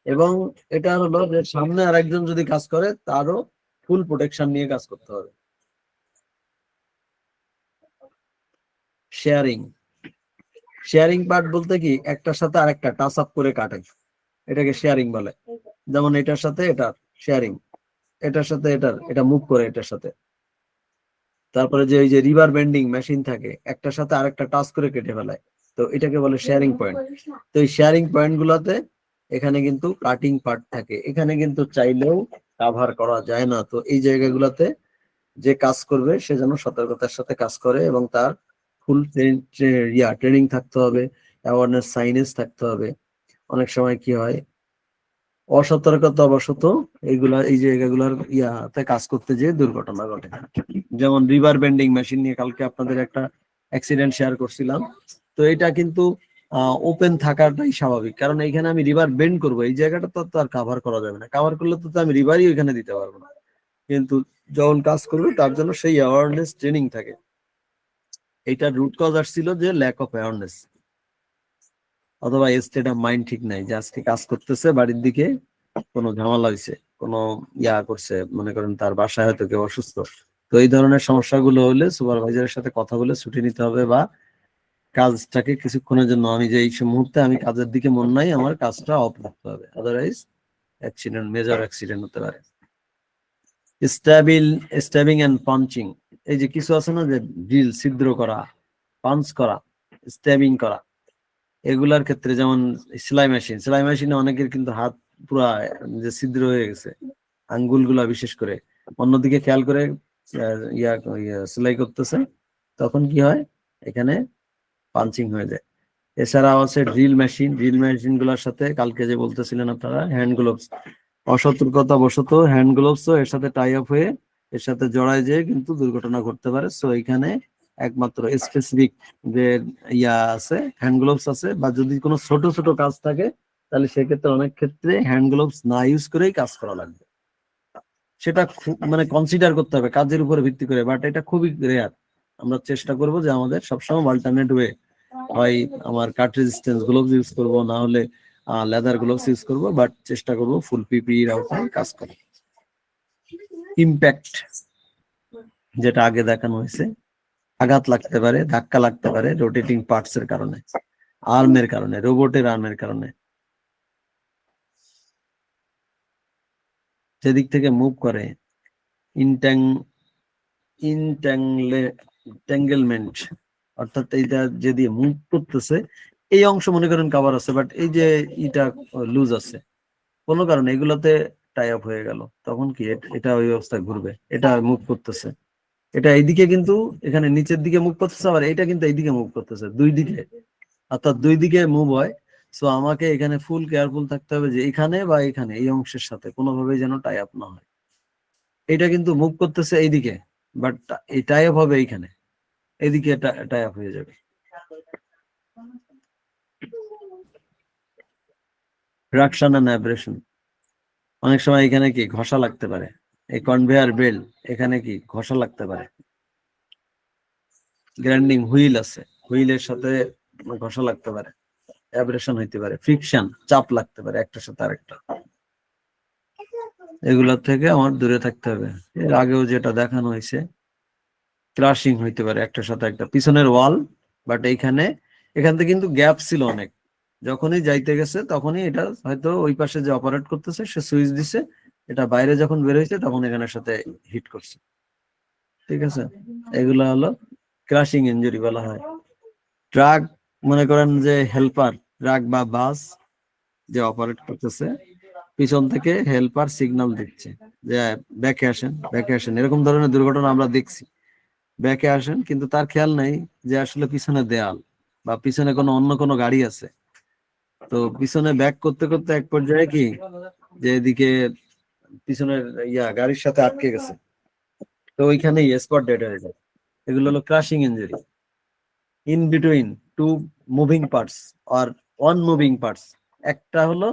এবং এটা হলো যে সামনে আরেকজন যদি কাজ করে তারও ফুল প্রোটেকশন নিয়ে কাজ করতে হবে। শেয়ারিং, শেয়ারিং পার্ট বলতে কি একটার সাথে আরেকটা টাচ আপ করে কাটে, এটাকে শেয়ারিং বলে। যেমন এটার সাথে এটার শেয়ারিং, এটার সাথে এটার, এটা মুভ করে এটার সাথে। তারপরে যে এই যে রিভার বেন্ডিং মেশিন থাকে, একটার সাথে আরেকটা টাচ করে কেটে ফেলায়, তো এটাকে বলে শেয়ারিং পয়েন্ট। তো এই শেয়ারিং পয়েন্ট গুলোতে এখানে কিন্তু কাটিং পার্ট থাকে, এখানে কিন্তু চাইলেও কাভার করা যায় না। তো এই জায়গাগুলোতে যে কাজ করবে সে যেন সতর্কতার সাথে কাজ করে এবং তার ফুল ট্রেনিং থাকতে হবে, অ্যাওয়ারনেস সাইনেজ থাকতে হবে। অনেক সময় কি হয় অসতর্কতা বশত এইগুলা এই জায়গাগুলোর ইয়াতে কাজ করতে যেয়ে দুর্ঘটনা ঘটে। যেমন রিভার বেন্ডিং মেশিন নিয়ে কালকে আপনাদের একটা অ্যাক্সিডেন্ট শেয়ার করছিলাম। তো এটা কিন্তু ওপেন থাকাটাই স্বাভাবিক, কারণ এখানে আমি রিভার বেন্ড করবো, এই জায়গাটা তো আর কাভার করা যাবে না, কাভার করলে তো আমি রিভারই ওইখানে দিতে পারবো না। কিন্তু যখন কাজ করবে তার জন্য সেই অ্যাওয়ারনেস ট্রেনিং থাকে। এইটার রুট কজ আসছিল যে ল্যাক অফ অ্যাওয়ারনেস অথবা স্টেট অফ মাইন্ড ঠিক নাই, যে আজকে কাজ করতেছে বাড়ির দিকে কোনো ঝামেলা হয়েছে, কোনো করছে, মনে করেন তার বাসায় হয়তো কেউ অসুস্থ। তো এই ধরনের সমস্যাগুলো হলে সুপারভাইজারের সাথে কথা বলে ছুটি নিতে হবে, বা কাজটাকে কিছুক্ষণের জন্য, আমি যে এই মুহূর্তে আমি কাজের দিকে মন নাই, আমার কাজটা অফ রাখতে হবে, আদারওয়াইজ অ্যাক্সিডেন্ট, মেজর অ্যাক্সিডেন্ট হতে পারে। স্ট্যাবিং এন্ড পাঞ্চিং, এই যে কিছু আছে না যে ড্রিল, ছিদ্র করা, পাঞ্চ করা, স্ট্যাবিং করা, এগুলার ক্ষেত্রে যেমন সেলাই মেশিন, সেলাই মেশিনে অনেকের কিন্তু হাত পুরা যে ছিদ্র হয়ে গেছে, আঙ্গুল গুলা বিশেষ করে অন্যদিকে খেয়াল করে সেলাই করতেছে, তখন কি হয় এখানে পাঞ্চিং হয়ে যায়। এছাড়াও আছে ড্রিল মেশিন, ড্রিল মেশিন গুলার সাথে কালকে যে বলতেছিলেন আপনারা হ্যান্ড গ্লোভস, অসতর্কতা বশত হ্যান্ড গ্লোভসও এর সাথে টাই আপ হয়ে এর সাথে জড়ায় যেয়ে কিন্তু দুর্ঘটনা ঘটতে পারে। সো এখানে একমাত্র স্পেসিফিক যে আছে হ্যান্ড গ্লোভস আছে, বা যদি কোনো ছোট ছোট কাজ থাকে তাহলে সেক্ষেত্রে অনেক ক্ষেত্রে হ্যান্ড গ্লোভস না ইউজ করেই কাজ করা লাগবে। সেটা খুব মানে কনসিডার করতে হবে কাজের উপরে ভিত্তি করে, বাট এটা খুবই রেয়ার। আমরা চেষ্টা করব যে আমাদের সবসময় অল্টারনেট ওয়ে, হয় আমার কাট রেজিস্ট্যান্স গ্লোভস ইউজ করব, না হলে লেদার গ্লোভস ইউজ করব, বাট চেষ্টা করব ফুল পিপি এর আওতায় কাজ করা। ইম্প্যাক্ট, যেটা আগে দেখানো হয়েছে, আঘাত লাগতে পারে, ধাক্কা লাগতে পারে রোটেটিং পার্টস এর কারণে, আর্মের কারণে, রোবটের আর্মের কারণে, যেদিক থেকে মুভ করে, ইনট্যাঙ্গেলমেন্ট, অর্থাৎ এইটা যে দিয়ে মুভ করতেছে এই অংশ মনে করেন কাভার আছে, বাট এই যে এটা লুজ আছে কোনো কারণে, এগুলোতে টাই আপ হয়ে গেল, তখন কি এটা ওই অবস্থায় ঘুরবে, এটা মুভ করতেছে, এটা এইদিকে কিন্তু এখানে নিচের দিকে মুভ করতেছে, আবার এটা কিন্তু এইদিকে মুভ করতেছে, দুই দিকে, অর্থাৎ দুই দিকে মুভ হয়। সো আমাকে এখানে ফুল কেয়ারফুল থাকতে হবে যে এখানে বা এখানে এই অংশের সাথে কোনোভাবেই যেন টাই আপ না হয়। এটা কিন্তু মুভ করতেছে এইদিকে, বাট এই টাই আপ হবে এইখানে, এদিকে টাই আপ হয়ে যাবে। ফ্রাকশন এন্ড অ্যাব্রেশন, অনেক সময় এখানে কি ঘষা লাগতে পারে, এই কনভেয়ার বেল্ট এখানে কি ঘষা লাগতে পারে, গ্রাইন্ডিং হুইল আছে, হুইলের সাথে ঘষা লাগতে পারে, অ্যাব্রেশন হইতে পারে, ফ্রিকশন, চাপ লাগতে পারে একটার সাথে আরেকটা। এগুলোর থেকে আমার দূরে থাকতে হবে। এর আগেও যেটা দেখানো হয়েছে, ক্রাশিং হইতে পারে একটার সাথে একটা, পিছনের ওয়াল, বাট এখান থেকে কিন্তু গ্যাপ ছিল অনেক, যখনই যাইতে গেছে তখনই এটা হয়তো ওই পাশে যে অপারেট করতেছে সে সুইচ দিছে, এটা বাইরে যখন বের হয়েছে তখন এখানের সাথে হিট করছে। ঠিক আছে, এগুলো হলো ক্রাশিং ইনজুরি বলা হয়। ট্রাক, মনে করেন যে হেল্পার ট্রাক বা বাস যে অপারেট করতেছে, পিছন থেকে হেল্পার সিগন্যাল দিচ্ছে যে ব্যাকে আসেন, ব্যাকে আসেন, এরকম ধরনের দুর্ঘটনা আমরা দেখছি। ব্যাকে আসেন কিন্তু তার খেয়াল নাই যে আসলে পিছনে দেয়াল বা পিছনে অন্য কোনো গাড়ি আছে। তো পিছনে ব্যাক করতে করতে এক পর্যায়ে কি যে এদিকে পিছনের গাড়ির সাথে আটকে গেছে, তো ওইখানে স্পট ডেড হয়ে যায়। এগুলো হলো crushing injury. In between two moving parts আর ওয়ান মুভিং পার্টস, একটা হলো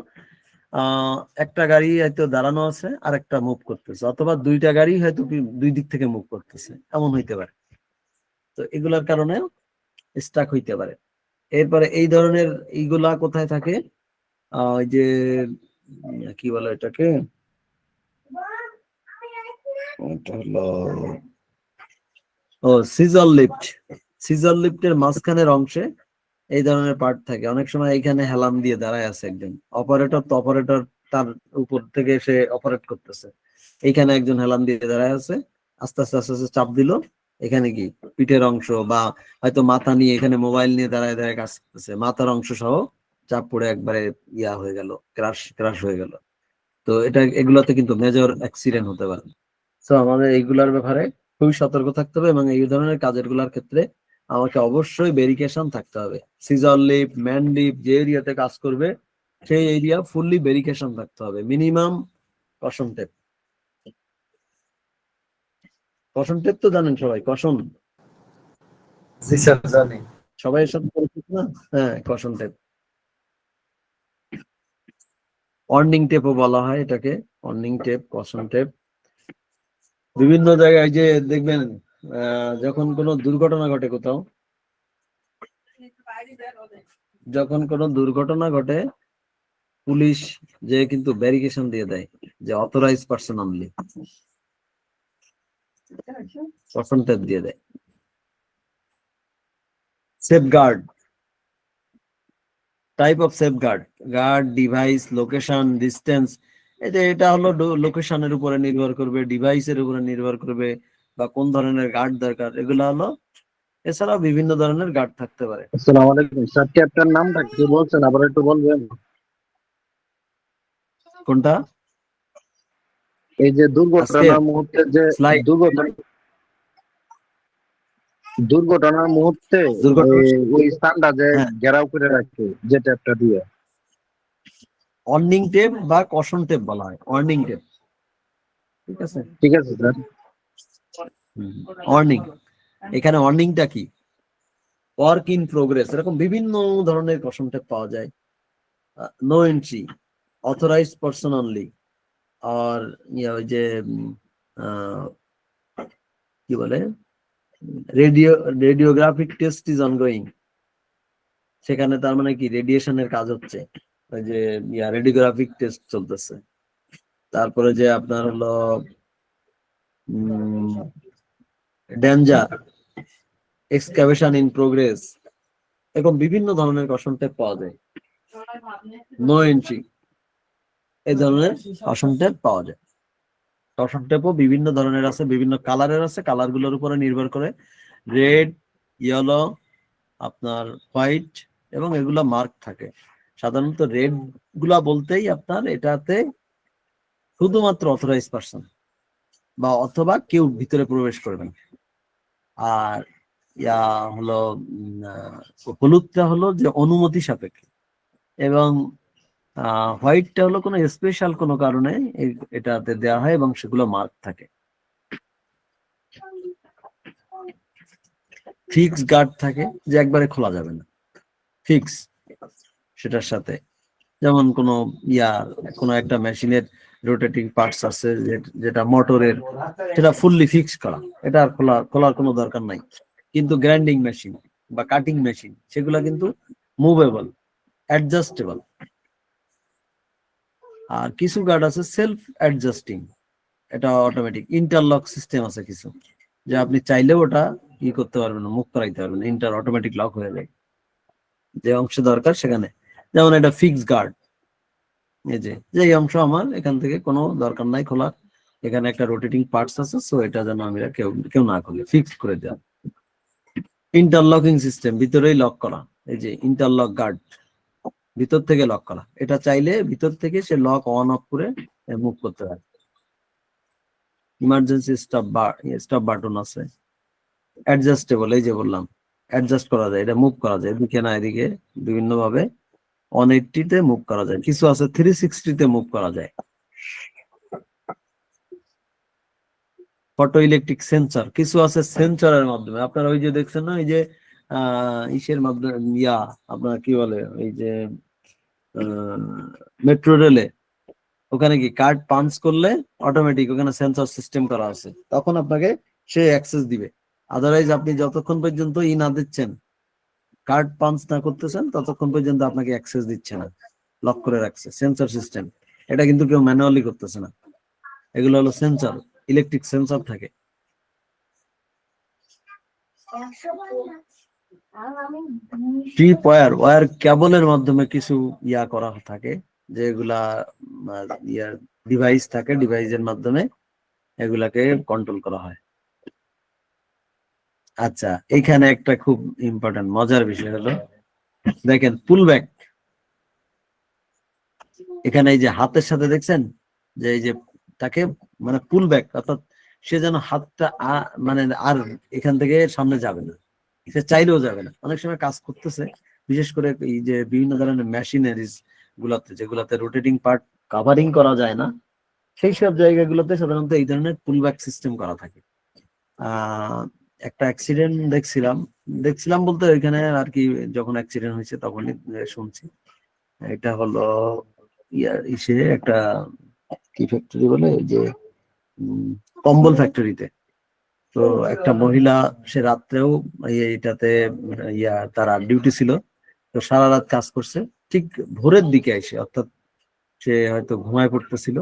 একটা গাড়ি হয়তো দাঁড়ানো আছে আর একটা মুভ করতেছে, অথবা দুইটা গাড়ি হয়তো দুই দিক থেকে মুভ করতেছে, এমন হইতে পারে। তো এগুলার কারণে স্টাক হইতে পারে। এরপরে এই ধরনের এইগুলা কোথায় থাকে, ওই যে কি বলে এটাকে, এটা হলো সিজার লিফট। সিজার লিফটের মাঝখানের অংশে এই ধরনের পার্ট থাকে। অনেক সময় এইখানে হেলান দিয়ে দাঁড়ায় আছে একজন অপারেটর, তো অপারেটর তার উপর থেকে সে অপারেট করতেছে, এইখানে একজন হেলান দিয়ে দাঁড়ায় আছে, আস্তে আস্তে আস্তে আস্তে চাপ দিল, এখানে কি পিঠের অংশ বা হয়তো মাথা নিয়ে এখানে মোবাইল নিয়ে দাঁড়ায় দাঁড়ায় কাজ করতেছে, মাথার অংশ সহ চাপ পড়ে একবারে হয়ে গেল, ক্রাশ হয়ে গেল। তো এগুলোতে কিন্তু মেজর অ্যাক্সিডেন্ট হতে পারে। তো আমাদের এইগুলার ব্যাপারে খুবই সতর্ক থাকতে হবে, এবং এই ধরনের কাজের গুলার ক্ষেত্রে আমাকে অবশ্যই ভেরিফিকেশন থাকতে হবে। সিজার লিফট, ম্যান লিফট, যে এরিয়াতে কাজ করবে সেই এরিয়া ফুললি ভেরিফিকেশন থাকতে হবে। Minimum caution tape. Caution tape তো জানেন সবাই, কশন জি স্যার জানি। সবাই এর সাথে পরিচিত না? হ্যাঁ, কশন টেপ। ওয়ার্নিং টেপও বলা হয় এটাকে, ওয়ার্নিং টেপ, কশন টেপ। বিভিন্ন জায়গায় যে দেখবেন যখন কোনো দুর্ঘটনা ঘটে কোথাও, যখন কোনো দুর্ঘটনা ঘটে পুলিশ যে কিন্তু ভেরিফিকেশন দিয়ে দেয় যে authorize person only, caution tape দিয়ে দেয়। Safeguard, type of safeguard, guard, device, location, distance. এটা হলো লোকেশনের উপরে নির্ভর করবে, ডিভাইসের উপরে নির্ভর করবে, বা কোন ধরনের গার্ড দরকার, এগুলো হলো। এছাড়াও বিভিন্ন ধরনের গার্ড থাকতে পারে। আসসালামু আলাইকুম স্যার, ক্যাপ্টেন নামটা কি বলছেন আবার একটু বলবেন? কোনটা? এই যে আজকে দুর্ঘটনার মুহূর্তে যে স্লাইড দুর্ঘটনার মুহূর্তে দুর্ঘটনা, ওই স্থানটা যে হ্যাঁ, ঘেরাও করে রাখে যে ট্যাপটা দিয়ে। ওয়ার্নিং টেপ বা কশন টেপ বলা হয়, ওয়ার্নিং টেপ। ঠিক আছে, ঠিক আছে স্যার। ওয়ার্নিং। এখানে ওয়ার্নিংটা কি, ওয়ার্ক ইন প্রোগ্রেস, এরকম বিভিন্ন ধরনের কশন টেপ পাওয়া যায়। No entry, authorize person only, আর ওই যে কি বলে, রেডিওগ্রাফিক টেস্ট ইজ অনগোয়িং, সেখানে তার মানে কি রেডিয়েশনের কাজ হচ্ছে, ওই যে রেডিওগ্রাফিক টেস্ট চলতেছে। তারপরে যে আপনার হলো ডেঞ্জার, এক্সকাভেশন ইন প্রোগ্রেস, এরকম বিভিন্ন ধরনের কশন টেপ পাওয়া যায়। নো এন্ট্রি, এই ধরনের কশন টেপ পাওয়া যায়। কশন টেপও বিভিন্ন ধরনের আছে, বিভিন্ন কালারের আছে, কালার গুলোর উপরে নির্ভর করে রেড, ইয়েলো, আপনার হোয়াইট, এবং এগুলা মার্ক থাকে। সাধারণত রেড গুলা বলতেই আপনার এটাতে শুধুমাত্র অথরাইজ পারসন বা অথবা কেউ ভিতরে প্রবেশ করবেন। আর হলো হলুদটা হলো যে অনুমতি সাপেক্ষে, এবং হোয়াইটটা হলো কোনো স্পেশাল কোনো কারণে এটাতে দেওয়া হয় এবং সেগুলো মার্ক থাকে। ফিক্স গার্ড থাকে যে একবারে খোলা যাবে না, ফিক্স সেটার সাথে। যেমন কোনো একটা মেশিনের রোটেটিং পার্টস আছে যেটা মোটরের, সেটা ফুললি ফিক্স করা, এটা আর খোলার কোনো দরকার নাই। কিন্তু গ্রাইন্ডিং মেশিন বা কাটিং মেশিন সেগুলা কিন্তু মুভেবল, অ্যাডজাস্টেবল। আর কিছু গার্ড আছে সেলফ অ্যাডজাস্টিং, এটা অটোমেটিক ইন্টারলক সিস্টেম আছে কিছু, যে আপনি চাইলেও ওটা করতে পারবেন না, মুভ করাইতে পারবেন না, অটোমেটিক লক হয়ে যায় যে অংশে দরকার সেখানে। যেমন এটা ফিক্স গার্ড, এই যে অংশ আমার এখান থেকে কোনো দরকার নাই খোলা, এখানে একটা রোটেটিং পার্টস আছে, সো এটা যেন আমি কেউ না খুলে ফিক্স করে দেওয়া। ইন্টারলকিং সিস্টেম, ভিতরেই লক করা, এই যে ইন্টারলক গার্ড, ভিতর থেকে লক করা, এটা চাইলে ভিতর থেকে সে লক অন অফ করে মুভ করতে পারে। ইমার্জেন্সি স্টপ বাটন আছে, অ্যাডজাস্টেবল, এই যে বললাম অ্যাডজাস্ট করা যায়, এটা মুভ করা যায় এদিকে না এদিকে, বিভিন্ন ভাবে 180 তে মুভ করা যায়, কিছু আছে 360 তে মুভ করা যায়। ফটো ইলেকট্রিক সেন্সর, কিছু আছে সেন্সরের মাধ্যমে। আপনারা ওই যে দেখছেন না, এই যে ইসের মাধ্যমে আপনার কি বলে এই যে মেট্রো রেলে, ওখানে কি কার্ড পাঞ্চ করলে অটোমেটিক ওখানে সেন্সর সিস্টেম করা আছে, তখন আপনাকে সে অ্যাক্সেস দিবে। আদারওয়াইজ আপনি যতক্ষণ পর্যন্ত না দিচ্ছেন, কার্ড পাঞ্চ না করতেছেন, ততক্ষণ পর্যন্ত আপনাকে অ্যাক্সেস দিচ্ছে না, লক করে রাখছে সেন্সর সিস্টেম। এটা কিন্তু কেউ ম্যানুয়ালি করতেছে না, এগুলো হলো সেন্সর, ইলেকট্রিক সেন্সর থাকে। ট্রিপ ওয়্যার কেবলের মাধ্যমে কিছু করা থাকে, যেগুলা ডিভাইস থাকে, ডিভাইসের মাধ্যমে এগুলাকে কন্ট্রোল করা হয়। আচ্ছা, এখানে একটা খুব ইম্পর্টেন্ট মজার বিষয় হলো, দেখেন পুল ব্যাক, এখানে এই যে হাতের সাথে দেখছেন যে এই যে তাকে মানে পুল ব্যাক, অর্থাৎ সে যেন হাতটা মানে আর এখান থেকে সামনে যাবে না, সে চাইলেও যাবে না। অনেক সময় কাজ করতেছে, বিশেষ করে এই যে বিভিন্ন ধরনের মেশিনারিজ গুলাতে, যেগুলাতে রোটেটিং পার্ট কাভারিং করা যায় না, সেই সব জায়গাগুলোতে সাধারণত এই ধরনের পুল ব্যাক সিস্টেম করা থাকে। একটা অ্যাক্সিডেন্ট দেখছিলাম বলতে ওইখানে আর কি, যখন অ্যাক্সিডেন্ট হয়েছে তখনই শুনছি। এটা হলো ইসে একটা কি ফ্যাক্টরি বলে, যে কম্বল ফ্যাক্টরিতে। তো একটা মহিলা, সে রাত্রেও এইটাতে তারা ডিউটি ছিল, তো সারা রাত কাজ করছে। ঠিক ভোরের দিকে এসে, অর্থাৎ সে হয়তো ঘুমায় পড়তেছিল,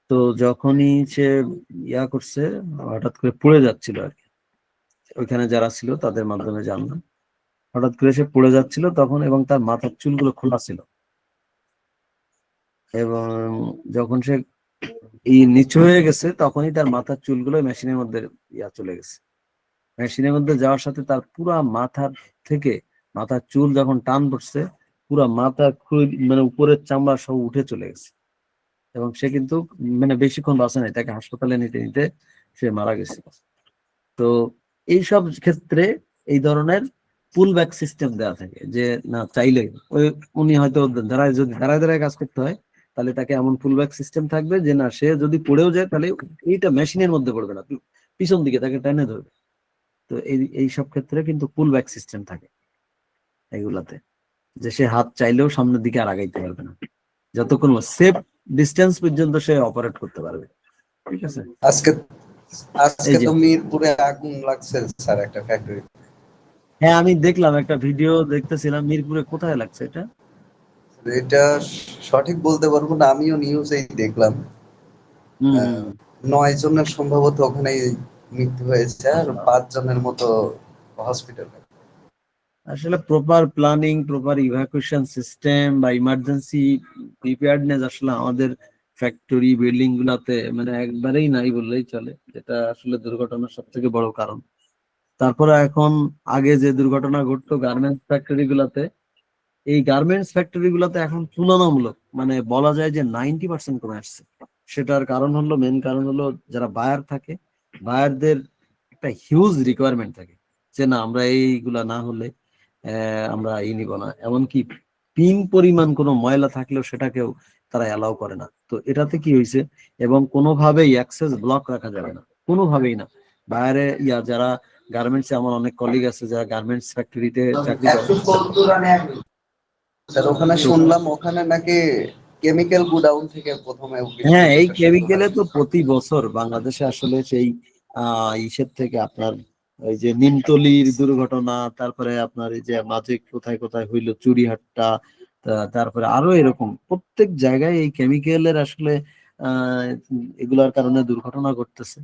তো যখনই সে করছে, হঠাৎ করে পড়ে যাচ্ছিল আর কি, ওইখানে যারা ছিল তাদের মাধ্যমে জানলাম, হঠাৎ করে সে পড়ে যাচ্ছিল তখন, এবং তার মাথার চুলগুলো খোলা ছিল, এবং যখন সে নিচু হয়ে গেছে তখনই তার মাথার চুলগুলো মেশিনের মধ্যে চলে গেছে। মেশিনের মধ্যে যাওয়ার সাথে তার পুরা মাথার থেকে, মাথার চুল যখন টান পড়ছে, পুরা মাথা মানে উপরের চামড়া সব উঠে চলে গেছে, এবং সে কিন্তু মানে বেশিক্ষণ বাঁচে নাই, তাকে হাসপাতালে নিতে নিতে সে মারা গেছে। তো এইসব ক্ষেত্রে এই ধরনের পুল ব্যাক সিস্টেম দেওয়া থাকে, যে না চাইলে উনি হয়তো দাঁড়ায় দাঁড়ায় কাজ করতে হয়, তাহলে তাকে এমন পুল ব্যাক সিস্টেম থাকবে যে না, সে যদি পড়েও যায় তাহলে এইটা মেশিনের মধ্যে পড়বে না, পিছন দিকে তাকে টেনে ধরবে। তো এই সব ক্ষেত্রে কিন্তু পুল ব্যাক সিস্টেম থাকে এগুলাতে, যে সে হাত চাইলেও সামনের দিকে আর আগাইতে পারবে না, যতক্ষণ সেফ ডিস্টেন্স পর্যন্ত সে অপারেট করতে পারবে। ঠিক আছে। আজকে এই আজকে যে তো মিরপুরে আগুন লাগছে স্যার একটা ফ্যাক্টরি। হ্যাঁ, আমি দেখলাম একটা ভিডিও দেখতেছিলাম, মিরপুরে কোথায় লাগছে এটা? এটা সঠিক বলতে পারবো না, আমিও নিউজেই দেখলাম। হম আহ, 9 জনের সম্ভবত ওখানে মৃত্যু হয়েছে, আর 5 জনের মতো হসপিটালে। আসলে proper planning, proper evacuation system বা ইমার্জেন্সি প্রিপেয়ার্ডনেস আসলে আমাদের ফ্যাক্টরি বিল্ডিং গুলাতে মানে একবারেই নাই বললেই চলে, যেটা আসলে দুর্ঘটনার সব থেকে বড় কারণ। তারপরে এখন, আগে যে দুর্ঘটনা ঘটতো গার্মেন্টস ফ্যাক্টরি গুলাতে, এই গার্মেন্টস ফ্যাক্টরি গুলাতে এখন তুলনামূলক মানে বলা যায় যে 90% কমে আসছে। সেটার কারণ হলো, মেন কারণ হলো, যারা বায়ার থাকে, বায়ারদের একটা হিউজ রিকোয়ারমেন্ট থাকে, যে না আমরা এইগুলা না হলে আমরা নিব না। এমনকি পিন পরিমাণ কোনো ময়লা থাকলেও সেটাকেও তারা অ্যালাউ করে না। তো এটাতে কি হয়েছে, এবং কোনোভাবেই অ্যাক্সেস ব্লক রাখা যাবে না, কোনোভাবেই না। বাইরে যারা গার্মেন্টসে, আমার অনেক কলিগ আছে যারা গার্মেন্টস ফ্যাক্টরিতে চাকরি করে। স্যার ওখানে শুনলাম ওখানে নাকি কেমিক্যাল গুডাউন থেকে প্রথমে হ্যাঁ, এই বিস্ফোরণটা শুরু কেমিক্যালে হয়। তো প্রতি বছর বাংলাদেশে আসলে সেই ইসের থেকে আপনার এই যে নিমতলির দুর্ঘটনা, তারপরে আপনার এই যে মাঝে কোথায় কোথায় হইলো চুরিহাট্টা, তারপরে আরো এরকম প্রত্যেক জায়গায় এই কেমিক্যালের আসলে আহ এগুলার কারণে দুর্ঘটনা ঘটতেছে।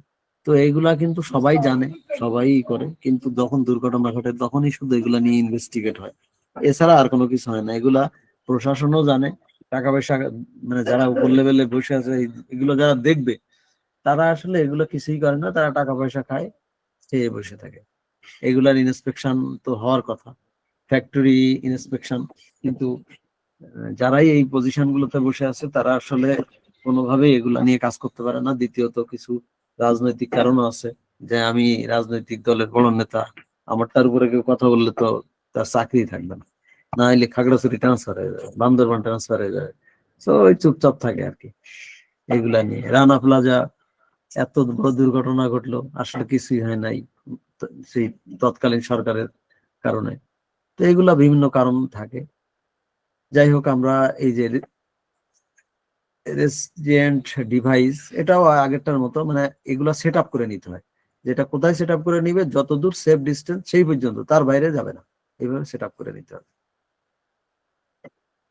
তো এইগুলা কিন্তু সবাই জানে, সবাই করে, কিন্তু যখন দুর্ঘটনা ঘটে তখনই শুধু এগুলা নিয়ে ইনভেস্টিগেট হয়, এছাড়া আর কোনো কিছু হয় না। এগুলা প্রশাসনও জানে, টাকা পয়সা মানে যারা উপর লেভেলে বসে আছে এগুলো যারা দেখবে, তারা আসলে এগুলো কিছুই করে না, তারা টাকা পয়সা খায়, খেয়ে বসে থাকে। এগুলার ইন্সপেকশন তো হওয়ার কথা, ফ্যাক্টরি ইন্সপেকশন, কিন্তু যারাই এই পজিশন গুলোতে বসে আছে তারা আসলে কোনোভাবেই এগুলা নিয়ে কাজ করতে পারে না। দ্বিতীয়ত কিছু রাজনৈতিক কারণও আছে, যে আমি রাজনৈতিক দলের বড় নেতা, আমার তার উপরে কেউ কথা বললে তো তার চাকরি থাকবে না, না হলে খাগড়াছড়ি ট্রান্সফার হয়ে যাবে, বান্দরবান ট্রান্সফার হয়ে যাবে। তো ওই চুপচাপ থাকে আর কি। এগুলা নিয়ে রানা প্লাজা এত বড় দুর্ঘটনা ঘটলো, আসলে কিছুই হয় নাই সেই তৎকালীন সরকারের কারণে। তো এগুলা বিভিন্ন কারণ থাকে। যাই হোক, আমরা এই যে রেসিডেন্ট ডিভাইস, এটাও আগেরটার মতো, মানে এগুলা সেট আপ করে নিতে হয়, যেটা কোথায় সেট আপ করে নিবে, যতদূর সেফ ডিস্টেন্স সেই পর্যন্ত, তার বাইরে যাবে না, এইভাবে সেট আপ করে নিতে হবে।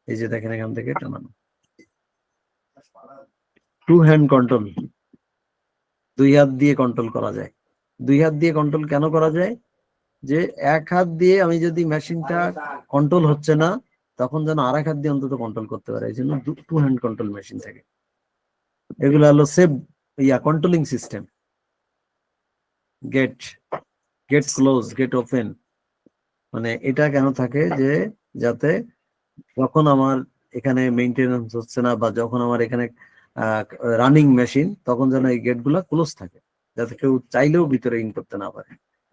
এই যে দেখেন এখান থেকে টানানো। টু হ্যান্ড কন্ট্রোল, দুই হাত দিয়ে কন্ট্রোল করা যায়। দুই হাত দিয়ে কন্ট্রোল কেন করা যায়? যে এক হাত দিয়ে আমি যদি মেশিনটা কন্ট্রোল হচ্ছে না, তখন যেন আর এক হাত দিয়ে অন্তত কন্ট্রোল করতে পারে, এই জন্য টু হ্যান্ড কন্ট্রোল মেশিন থাকে। এগুলো হলো safe controlling system. Gate gate close, gate open, মানে এটা কেন থাকে, যে যাতে যখন আমার এখানে মেইনটেনেন্স হচ্ছে না, বা যখন আমার এখানে রানিং মেশিন, তখন যেন এই গেট গুলা ক্লোজ থাকে, যাতে কেউ চাইলেও ভিতরে ইন করতে না পারে।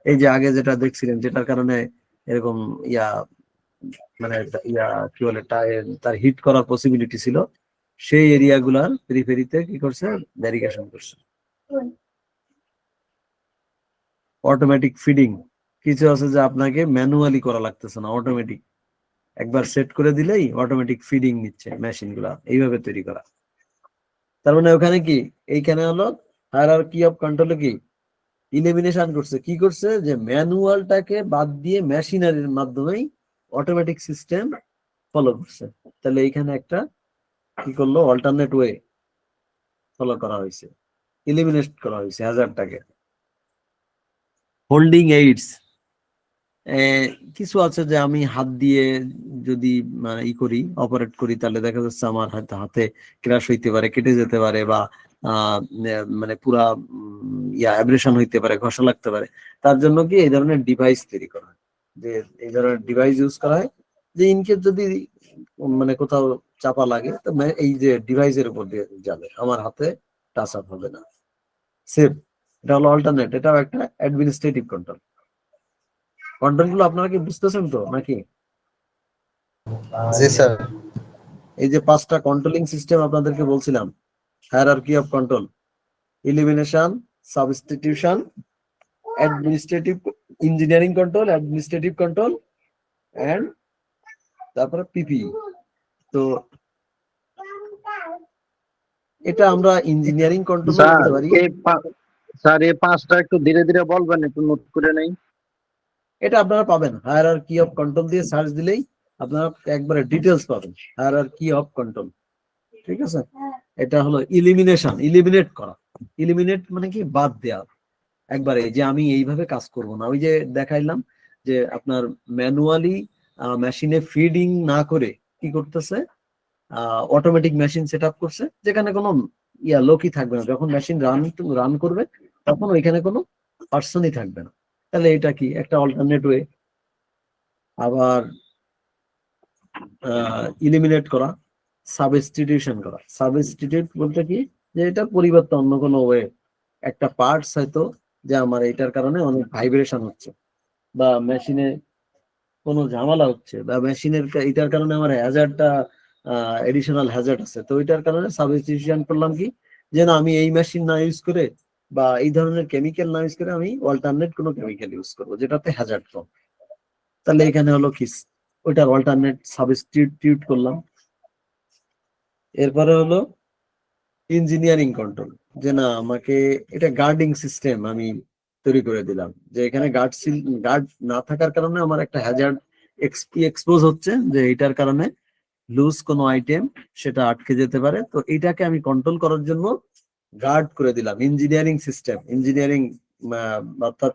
এই যে আগে যেটা দেখছিলেন, যেটার কারণে এরকম ইয়া মানে ইয়া কি বলে, তার হিট করার পসিবিলিটি ছিল, সেই এরিয়া গুলার পেরিফেরিতে কি করছে, ব্যারিকেশন করছে। অটোমেটিক ফিডিং, কিছু আছে যে আপনাকে ম্যানুয়ালি করা লাগতেছে না, অটোমেটিক একবার সেট করে দিলেই অটোমেটিক ফিডিং নিচ্ছে মেশিন গুলা, এইভাবে তৈরি করা। তার মানে ওখানে কি, এইখানে হলো হায়ারার্কি অফ কন্ট্রোলে কি ইলিমিনেশন করছে, কি করছে, যে ম্যানুয়ালটাকে বাদ দিয়ে মেশিনারির মাধ্যমেই অটোমেটিক সিস্টেম ফলো করছে। তাহলে এইখানে একটা কি করলো, অল্টারনেট ওয়ে ফলো করা হয়েছে, ইলিমিনেট করা হয়েছে হ্যাজার্ডটাকে। হোল্ডিং এইডস, কিছু আছে যে আমি হাত দিয়ে যদি মানে করি, অপারেট করি, তাহলে দেখা যাচ্ছে আমার হাতে হাতে ক্র্যাশ হইতে পারে, কেটে যেতে পারে, বা মানে পুরা অ্যাব্রেশন হইতে পারে, ঘষা লাগতে পারে। তার জন্য কি এই ধরনের ডিভাইস তৈরি করা হয়, যে এই ধরনের ডিভাইস ইউজ করা হয়, যে ইনকেস যদি মানে কোথাও চাপা লাগে, তো এই যে ডিভাইসের উপর দিয়ে যাবে, আমার হাতে টাচ আপ হবে না, সেফ। এটা হলো অল্টারনেট, এটাও একটা অ্যাডমিনিস্ট্রেটিভ কন্ট্রোল। কন্ট্রোল গুলো আপনারা কি বুঝতেছেন তো নাকি? জি স্যার। এই যে 5টা কন্ট্রোলিং সিস্টেম আপনাদেরকে বলছিলাম, hierarchy of control, elimination, substitution, administrative, engineering control, administrative control, and তারপরে পিপি। তো এটা আমরা ইঞ্জিনিয়ারিং কন্ট্রোলও স্যার বলতে পারি। স্যার এই পাঁচটা একটু ধীরে ধীরে বলবেন, একটু নোট করে নেই। এটা আপনারা পাবেন হায়ারার্কি অফ কন্ট্রোল দিয়ে সার্চ দিলেই আপনারা একবারে ডিটেলস পাবেন, হায়ারার্কি অফ কন্ট্রোল। ঠিক আছে, এটা হলো ইলিমিনেশন, ইলিমিনেট করা। ইলিমিনেট মানে কি, বাদ দেওয়া একবারে, যে আমি এইভাবে কাজ করব না। ওই যে দেখাইলাম যে আপনার ম্যানুয়ালি মেশিনে ফিডিং না করে কি করতেছে, অটোমেটিক মেশিন সেট আপ করছে, যেখানে কোনো লোকই থাকবে না, যখন মেশিন রান করবে তখন ওইখানে কোনো পার্সনই থাকবে না। তাহলে এটা কি একটা অল্টারনেট ওয়ে। আবার ইলিমিনেট করা, সাবস্টিটিউশন করা। সাবস্টিটিউট বলতে কি, যে এটা পরিবর্তন, অন্য কোনো ওয়ে, একটা পার্টস হয়তো, যে আমার এটার কারণে অনেক ভাইব্রেশন হচ্ছে, বা মেশিনে কোনো ঝামেলা হচ্ছে, বা মেশিনের এটার কারণে আমার হ্যাজার্ডটা এডিশনাল হ্যাজার্ড আছে, তো ওইটার কারণে সাবস্টিটিউশন করলাম কি, যে না, আমি এই মেশিন না ইউজ করে, বা এই ধরনের কেমিক্যাল না ইউজ করে, আমি অল্টারনেট কোনো কেমিক্যাল ইউজ করবো যেটাতে হ্যাজার্ড কম। তাহলে এখানে হলো কি, ওইটার অল্টারনেট সাবস্টিটিউট করলাম। এরপরে হলো ইঞ্জিনিয়ারিং কন্ট্রোল, যে না, আমাকে এটা গার্ডিং সিস্টেম আমি তৈরি করে দিলাম, যে এখানে গার্ড না থাকার কারণে আমার একটা হ্যাজার্ড এক্সপোজ হচ্ছে, যে এটার কারণে লুজ কোনো আইটেম সেটা আটকে যেতে পারে। তো এটাকে আমি কন্ট্রোল করার জন্য গার্ড করে দিলাম, ইঞ্জিনিয়ারিং সিস্টেম, ইঞ্জিনিয়ারিং অর্থাৎ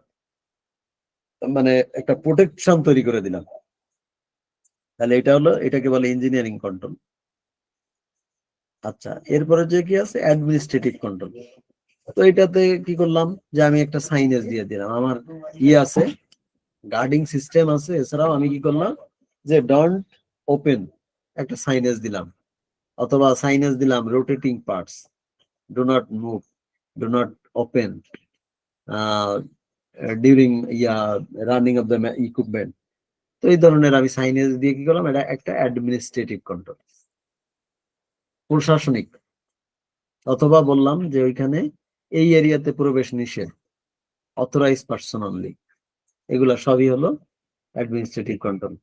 মানে একটা প্রোটেকশন তৈরি করে দিলাম। তাহলে এটা হলো, এটাকে বলে ইঞ্জিনিয়ারিং কন্ট্রোল। আচ্ছা, এরপরে যে কি আছে, অ্যাডমিনিস্ট্রেটিভ কন্ট্রোল। তো এটাতে কি করলাম, যে আমি একটা সাইনেজ দিয়ে দিলাম, আমার আছে গার্ডিং সিস্টেম আছে, এছাড়াও আমি কি করলাম, যে ডন্ট ওপেন একটা সাইনেজ দিলাম, অথবা সাইনেজ দিলাম rotating parts, do not move, do not open during running of the equipment. তো এই ধরনের আমি সাইনেজ দিয়ে কি করলাম, এটা একটা অ্যাডমিনিস্ট্রেটিভ কন্ট্রোল, প্রশাসনিক। অথবা বললাম যে ওইখানে এই এরিয়াতে প্রবেশ নিষেধ, অথরাইজ পার্সন অনলি, এগুলা সবই হলো অ্যাডমিনিস্ট্রেটিভ কন্ট্রোল।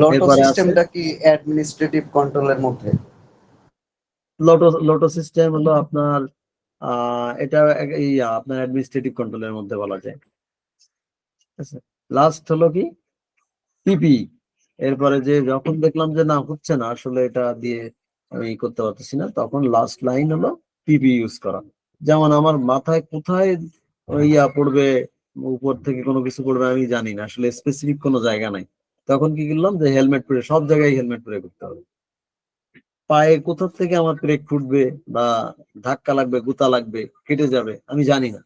লোটো এরপরে আছে সিস্টেমটা কি অ্যাডমিনিস্ট্রেটিভ কন্ট্রোলের মধ্যে? লোটো সিস্টেম হলো আপনার এটা আপনার অ্যাডমিনিস্ট্রেটিভ কন্ট্রোলের মধ্যে বলা যায়। লাস্ট হলো কি পিপি। এরপরে যে যখন দেখলাম যে না হচ্ছে না, আসলে এটা দিয়ে আমি করতে পারতেছি না, তখন লাস্ট লাইন হলো পিপি ইউজ করা। যেমন আমার মাথায় কোথায় পড়বে, উপর থেকে কোনো কিছু পড়বে আমি জানি না, আসলে স্পেসিফিক কোনো জায়গা নাই, তখন কি করলাম যে হেলমেট পরে, সব জায়গায় হেলমেট পরে করতে হবে। পায়ে কোথা থেকে আমার ব্রেক ফুটবে বা ধাক্কা লাগবে, গুতা লাগবে, কেটে যাবে আমি জানি না,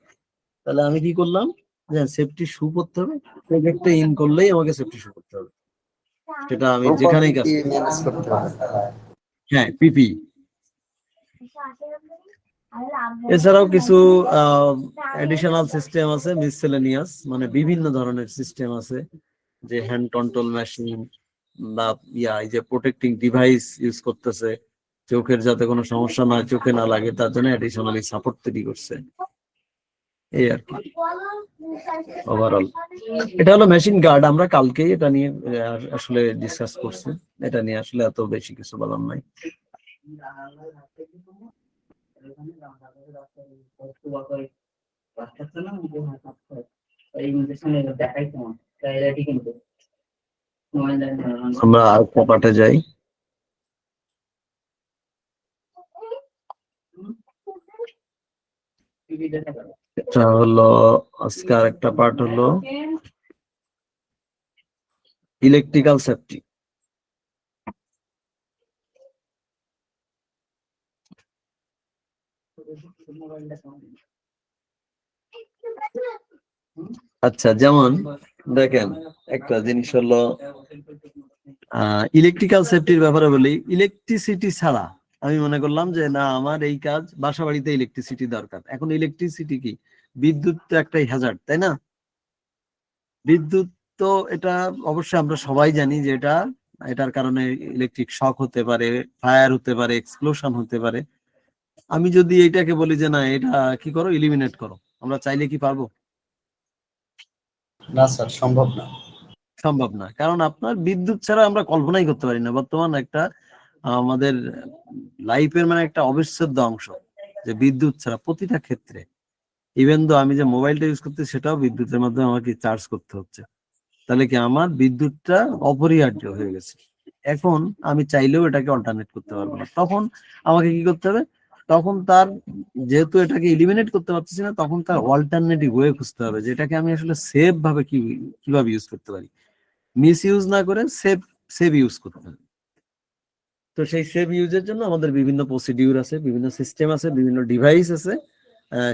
তাহলে আমি কি করলাম যে সেফটি শু পরতে হবে, প্রজেক্টে ইন করলেই আমাকে সেফটি শু করতে হবে, সেটা আমি প্রপারলি যেখানেই কাজ কি করি। ম্যানেজ করতে হবে? হ্যাঁ, পিপি। এছাড়াও কিছু এডিশনাল সিস্টেম আছে, মিসসেলেনিয়াস, মানে বিভিন্ন ধরনের সিস্টেম আছে, যে হ্যান্ড কন্ট্রোল মেশিন বা এই যে প্রোটেক্টিং ডিভাইস ইউজ করতেছে, চোখের যাতে কোনো সমস্যা না, চোখে না লাগে, তার জন্য এডিশনালি সাপোর্ট তৈরি করছে, এই আর কি ওভারঅল। এটা হলো মেশিন গার্ড, আমরা কালকেই এটা নিয়ে আসলে ডিসকাস করছি, এটা নিয়ে আসলে এত বেশি কিছু বলার নাই। আমরা আর পার্টে যাই। এটা হলো আজকের একটা পার্ট হলো ইলেকট্রিক্যাল সেফটি। আচ্ছা, যেমন দেখেন একটা জিনিস হলো ইলেকট্রিক্যাল সেফটির ব্যাপারে বলি, ইলেকট্রিসিটি ছাড়া আমি মনে করলাম যে না আমার এই কাজ, বাসা বাড়িতে ইলেকট্রিসিটি দরকার। এখন ইলেকট্রিসিটি কি, বিদ্যুৎ তো একটাই হ্যাজার্ড, তাই না? বিদ্যুৎ তো এটা অবশ্যই আমরা সবাই জানি যে এটার কারণে ইলেকট্রিক শক হতে পারে, ফায়ার হতে পারে, এক্সপ্লোশন হতে পারে। আমি যদি এইটাকে বলি যে না এটা কি করো, ইলিমিনেট করো, আমরা চাইলে কি পারবো? না স্যার, সম্ভব না। সম্ভব না, কারণ আপনার বিদ্যুৎ ছাড়া আমরা কল্পনাই করতে পারি না। বর্তমান একটা আমাদের লাইফের মানে একটা অবিচ্ছেদ্য অংশ, যে বিদ্যুৎ ছাড়া প্রতিটা ক্ষেত্রে, ইভেন তো আমি যে মোবাইলটা ইউজ করতে, সেটাও বিদ্যুতের মাধ্যমে আমাকে চার্জ করতে হচ্ছে। তাহলে কি আমার বিদ্যুৎটা অপরিহার্য হয়ে গেছে। এখন আমি চাইলেও এটাকে অল্টারনেট করতে পারবো না, তখন আমাকে কি করতে হবে, তখন তার, যেহেতু এটাকে ইলিমিনেট করতে পারতেছি না, তখন তার অল্টারনেটিভ ওয়ে খুঁজতে হবে, যেটাকে আমি আসলে সেফ ভাবে কিভাবে ইউজ করতে পারি, মিস ইউজ না করে সেফ সেভ ইউজ করতে হবে। তো সেই সেভ ইউজের জন্য আমাদের বিভিন্ন প্রসিডিউর আছে, বিভিন্ন সিস্টেম আছে, বিভিন্ন ডিভাইস আছে,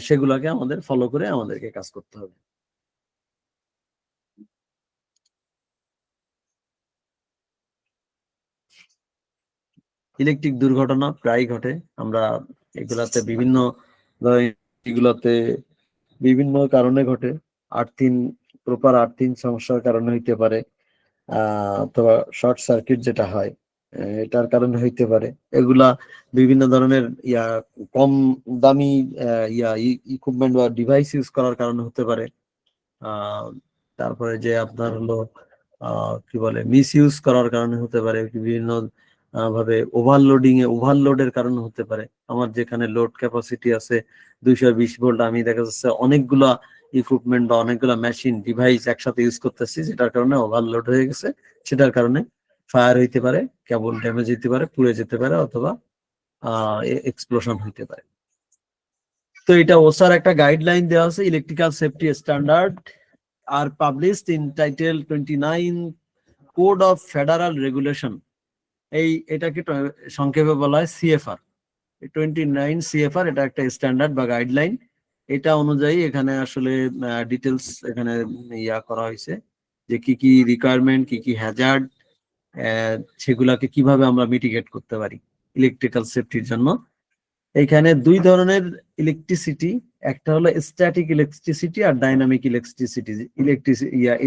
সেগুলোকে আমাদের ফলো করে আমাদেরকে কাজ করতে হবে। ইলেকট্রিক দুর্ঘটনা প্রায় ঘটে, আমরা এগুলাতে বিভিন্ন এগুলাতে বিভিন্ন কারণে ঘটে। আর্থিং, প্রপার আর্থিং সমস্যার কারণে হইতে পারে, অথবা শর্ট সার্কিট যেটা হয় এটার কারণে হইতে পারে। এগুলা বিভিন্ন ধরনের কম দামি ইকুইপমেন্ট বা ডিভাইস ইউজ করার কারণে হতে পারে। তারপরে যে আপনার হলো কি বলে, মিস ইউজ করার কারণে হতে পারে, বিভিন্ন ভাবে ওভারলোডের কারণে হতে পারে। আমার যেখানে লোড ক্যাপাসিটি আছে 220 ভোল্ট, আমি দেখা যাচ্ছে অনেকগুলা ইকুইপমেন্ট বা অনেকগুলা মেশিন ডিভাইস একসাথে ইউজ করতেছি, যেটার কারণে ওভারলোড হয়ে গেছে, সেটার কারণে ফায়ার হইতে পারে, কেবল ড্যামেজ হইতে পারে, পুড়ে যেতে পারে, অথবা এক্সপ্লোশন হইতে পারে। তো এটা ওসার একটা গাইডলাইন দেওয়া আছে, electrical safety standard are published in title 29 code of federal regulation. এটাকে সংক্ষেপে বলা হয় সিএফআর। 29 সিএফআর, এটা একটা স্ট্যান্ডার্ড বা গাইডলাইন। এটা অনুযায়ী এখানে আসলে ডিটেলস এখানে করা হয়েছে, যে কি কি রিকোয়ারমেন্ট, কি কি হ্যাজার্ড, সেগুলাকে কিভাবে আমরা মিটিগেট করতে পারি ইলেকট্রিক্যাল সেফটির জন্য। এখানে দুই ধরনের ইলেকট্রিসিটি, একটা হলো স্ট্যাটিক ইলেকট্রিসিটি আর ডাইনামিক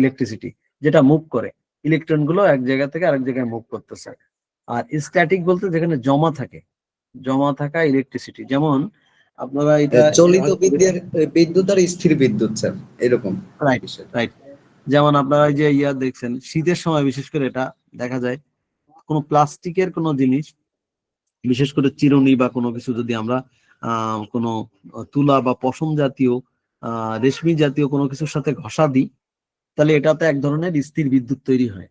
ইলেকট্রিসিটি, যেটা মুভ করে, ইলেকট্রন গুলো এক জায়গা থেকে আরেক জায়গায় মুভ করতেছে। আর স্ট্যাটিক বলতে যেখানে জমা থাকা ইলেকট্রিসিটি, যেমন আপনারা এটা চলিত বিদ্যুৎ আর স্থির বিদ্যুৎ স্যার, এরকম রাইট, বিষয়টা। রাইট। যেমন আপনারা এই যে দেখছেন শীতের সময় বিশেষ করে এটা দেখা যায়, কোনো প্লাস্টিকের কোনো জিনিস, বিশেষ করে চিরুনি বা কোনো কিছু যদি আমরা কোনো তুলা বা পশম জাতীয় রেশমি জাতীয় কোনো কিছুর সাথে ঘষা দিই, তাহলে এটাতে এক ধরনের স্থির বিদ্যুৎ তৈরি হয়।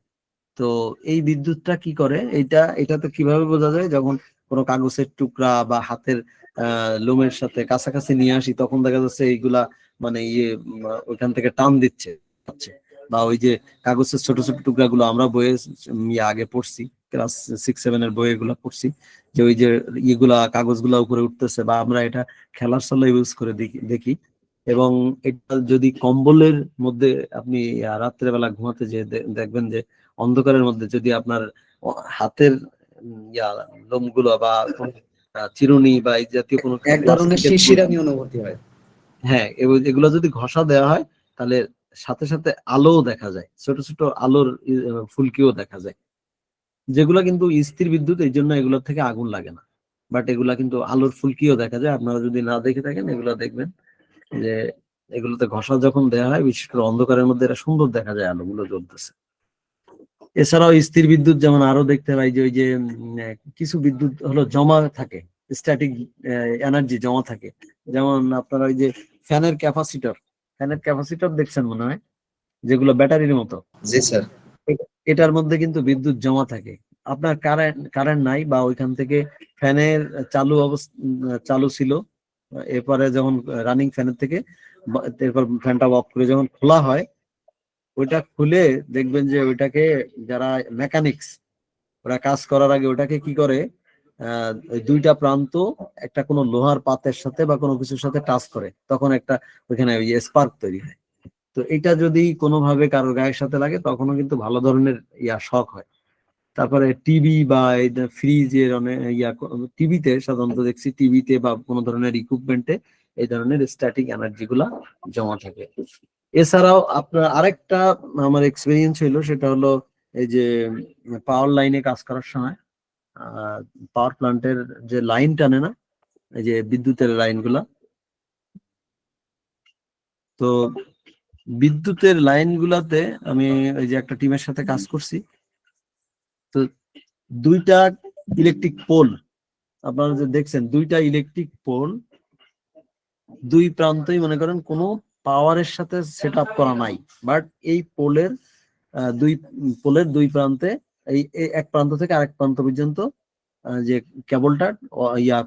তো এই বিদ্যুৎটা কি করে, এটাতে কিভাবে বোঝা যায়, যখন কোনো কাগজের টুকরা বা হাতের লোমের সাথে কাছাকাছি নিয়ে আসি, তখন দেখা যাচ্ছে এইগুলা মানে ওইখান থেকে টান দিচ্ছে। বা ওই যে কাগজের ছোট ছোট টুকরা গুলো আমরা বইয়ে আগে পড়ছি, ক্লাস 6-7 এর বইয়ে এগুলা পড়ছি, যে ওই যে ইয়েগুলা কাগজগুলা উপরে উঠতেছে, বা আমরা এটা খেলার ছলে ইউজ করে দেখি। এবং এটা যদি কম্বলের মধ্যে আপনি রাত্রে বেলা ঘুমাতে যে দেখবেন যে অন্ধকারের মধ্যে যদি আপনার হাতের লোমগুলো বা চিরুনি বা এই জাতীয় কোনো এক ধরনের প্লাস্টিকের, শিশিরানি অনুভূতি হয়। হ্যাঁ, এগুলো যদি ঘষা দেওয়া হয়, তাহলে সাথে সাথে আলোও দেখা যায়, ছোট ছোট আলোর ফুলকিও দেখা যায়, যেগুলা কিন্তু স্থির বিদ্যুৎ, এই জন্য এগুলোর থেকে আগুন লাগে না। বাট এগুলা কিন্তু আলোর ফুলকিও দেখা যায়। আপনারা যদি না দেখে থাকেন, এগুলা দেখবেন যে এগুলোতে ঘষা যখন দেওয়া হয়, বিশেষ করে অন্ধকারের মধ্যে এটা সুন্দর দেখা যায়, আলোগুলো জ্বলতেছে। এছাড়াও স্থির বিদ্যুৎ যেমন আরো দেখতে পাই যে ওই যে কিছু বিদ্যুৎ হলো জমা থাকে, স্ট্যাটিক এনার্জি জমা থাকে। যেমন আপনারা ওই যে ফ্যানের ক্যাপাসিটর, দেখছেন মনে হয়, যেগুলো ব্যাটারির মতো। জি স্যার। এটার মধ্যে কিন্তু বিদ্যুৎ জমা থাকে। আপনার কারেন্ট নাই, বা ওইখান থেকে ফ্যানের চালু ছিল, এরপরে যখন রানিং ফ্যানের থেকে এরপর ফ্যানটা অফ করে যখন খোলা হয়, ওইটা খুলে দেখবেন যে ওইটাকে যারা মেকানিক্স, ওরা কাজ করার আগে ওটাকে কি করে, ওই দুইটা প্রান্ত একটা কোনো লোহার পাতের সাথে বা কোনো কিছুর সাথে টাচ করে, তখন একটা ওইখানে ওই স্পার্ক তৈরি হয়। তো এটা যদি কোনোভাবে কারোর গায়ের সাথে লাগে, তখনও কিন্তু ভালো ধরনের শক হয়। তারপরে টিভি বা এই ফ্রিজের অনেক টিভিতে সাধারণত দেখছি, টিভিতে বা কোনো ধরনের ইকুইপমেন্টে এই ধরনের স্ট্যাটিক এনার্জি গুলা জমা থাকে। এছাড়াও আপনার আরেকটা আমার এক্সপিরিয়েন্স হইলো, সেটা হলো এই যে পাওয়ার লাইনে কাজ করার সময়, পাওয়ার প্ল্যান্টের যে লাইন টানে না, এই যে বিদ্যুতের লাইন গুলা, তো বিদ্যুতের লাইন গুলাতে আমি ওই যে একটা টিমের সাথে কাজ করছি। তো দুইটা ইলেকট্রিক পোল, আপনারা যে দেখছেন দুইটা ইলেকট্রিক পোল, দুই প্রান্তই মনে করেন কোনো পাওয়ারের সাথে সেট আপ করা নাই, বাট এই পোলের দুই প্রান্তে এই এক প্রান্ত থেকে আরেক প্রান্ত পর্যন্ত যে কেবলটা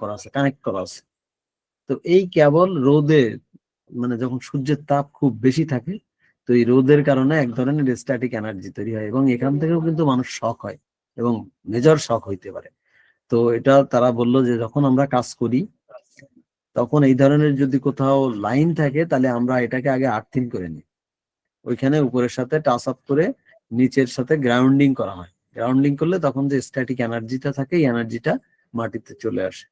করা আছে, কানেক্ট করা আছে। তো এই কেবল রোদে, মানে যখন সূর্যের তাপ খুব বেশি থাকে, তো এই রোদের কারণে এক ধরনের স্ট্যাটিক এনার্জি তৈরি হয়, এবং এখান থেকেও কিন্তু মানুষ শক হয়, এবং মেজর শক হইতে পারে। তো এটা তারা বললো যে যখন আমরা কাজ করি, তখন এই ধরনের যদি কোথাও লাইন থাকে, তাহলে আমরা এটাকে আগে আর্থিং করে নিই, ওইখানে উপরের সাথে টাচ আপ করে নিচের সাথে গ্রাউন্ডিং করা হয়। গ্রাউন্ডিং করলে তখন যে স্ট্যাটিক এনার্জিটা থাকে, এই এনার্জিটা মাটিতে চলে আসে।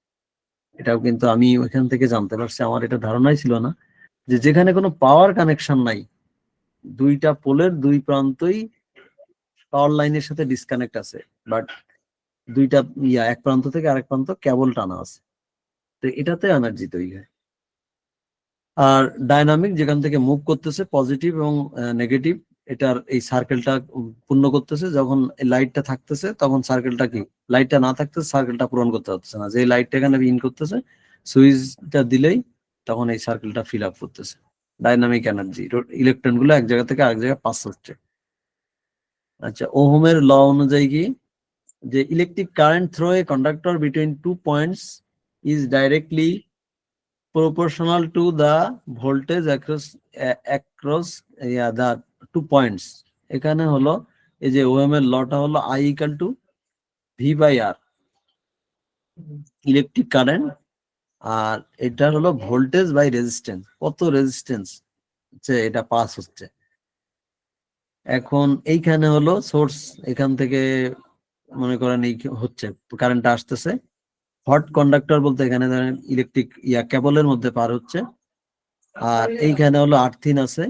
এটাও কিন্তু আমি ওইখান থেকে জানতে পারছি, আমার এটা ধারণাই ছিল না, যে যেখানে কোনো পাওয়ার কানেকশন নাই, দুইটা পোলের দুই প্রান্তই পাওয়ার লাইনের সাথে ডিসকানেক্ট আছে, বাট দুইটা এক প্রান্ত থেকে আরেক প্রান্ত কেবল টানা আছে, তো এটাতে এনার্জি তৈরি হয়। আর ডাইনামিক, যেখান থেকে মুভ করতেছে পজিটিভ এবং নেগেটিভ, এটার এই সার্কেলটা পূর্ণ করতেছে। যখন লাইটটা থাকতেছে, তখন সার্কেলটা কি, লাইটটা না থাকতেছে সার্কেলটা পূরণ করতে হচ্ছে না, যে লাইটটা এখানে ইন করতেছে, সুইচটা দিলেই তখন এই সার্কেলটা ফিল আপ করতেছে। ডাইনামিক এনার্জি, ইলেকট্রন গুলো এক জায়গা থেকে আরেক জায়গায় পাস হচ্ছে। আচ্ছা, ওহমের ল অনুযায়ী কি, যে electric current through a conductor between 2 points is directly proportional to the voltage across the 2 points। এখানে হলো এই যে ওহম এর লটা হলো I equal to V/R, electric current, আর এটা হলো ভোল্টেজ বাই রেজিস্ট্যান্স, কত রেজিস্ট্যান্স হচ্ছে এটা পাস হচ্ছে। এখন এইখানে হলো সোর্স, এখান থেকে মনে করেন এই হচ্ছে কারেন্টটা আসতেছে, হট কন্ডাক্টর বলতে এখানে ধরেন ইলেকট্রিক কেবলের মধ্যে পার হচ্ছে, আর এইখানে হলো আর্থিন আছে।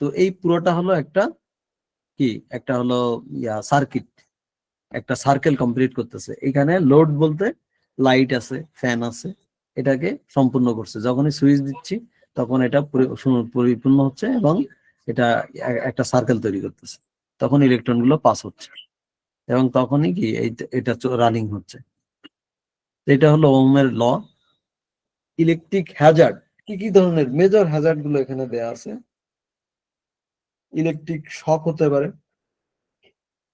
তো এই পুরোটা হলো একটা কি, একটা হলো সার্কিট, একটা সার্কেল কমপ্লিট করতেছে। এখানে লোড বলতে লাইট আছে, ফ্যান আছে, এটাকে সম্পূর্ণ করছে। যখনই সুইচ দিচ্ছি তখন এটা পরিপূর্ণ হচ্ছে এবং এটা একটা সার্কেল তৈরি করতেছে, তখন ইলেকট্রন গুলো পাস হচ্ছে এবং তখনই কি এটা রানিং হচ্ছে। এটা হলো ওহমের ল। ইলেকট্রিক হ্যাজার্ড, কি কি ধরনের মেজর হ্যাজার্ড গুলো এখানে দেয়া আছে। ইলেকট্রিক শক হতে পারে,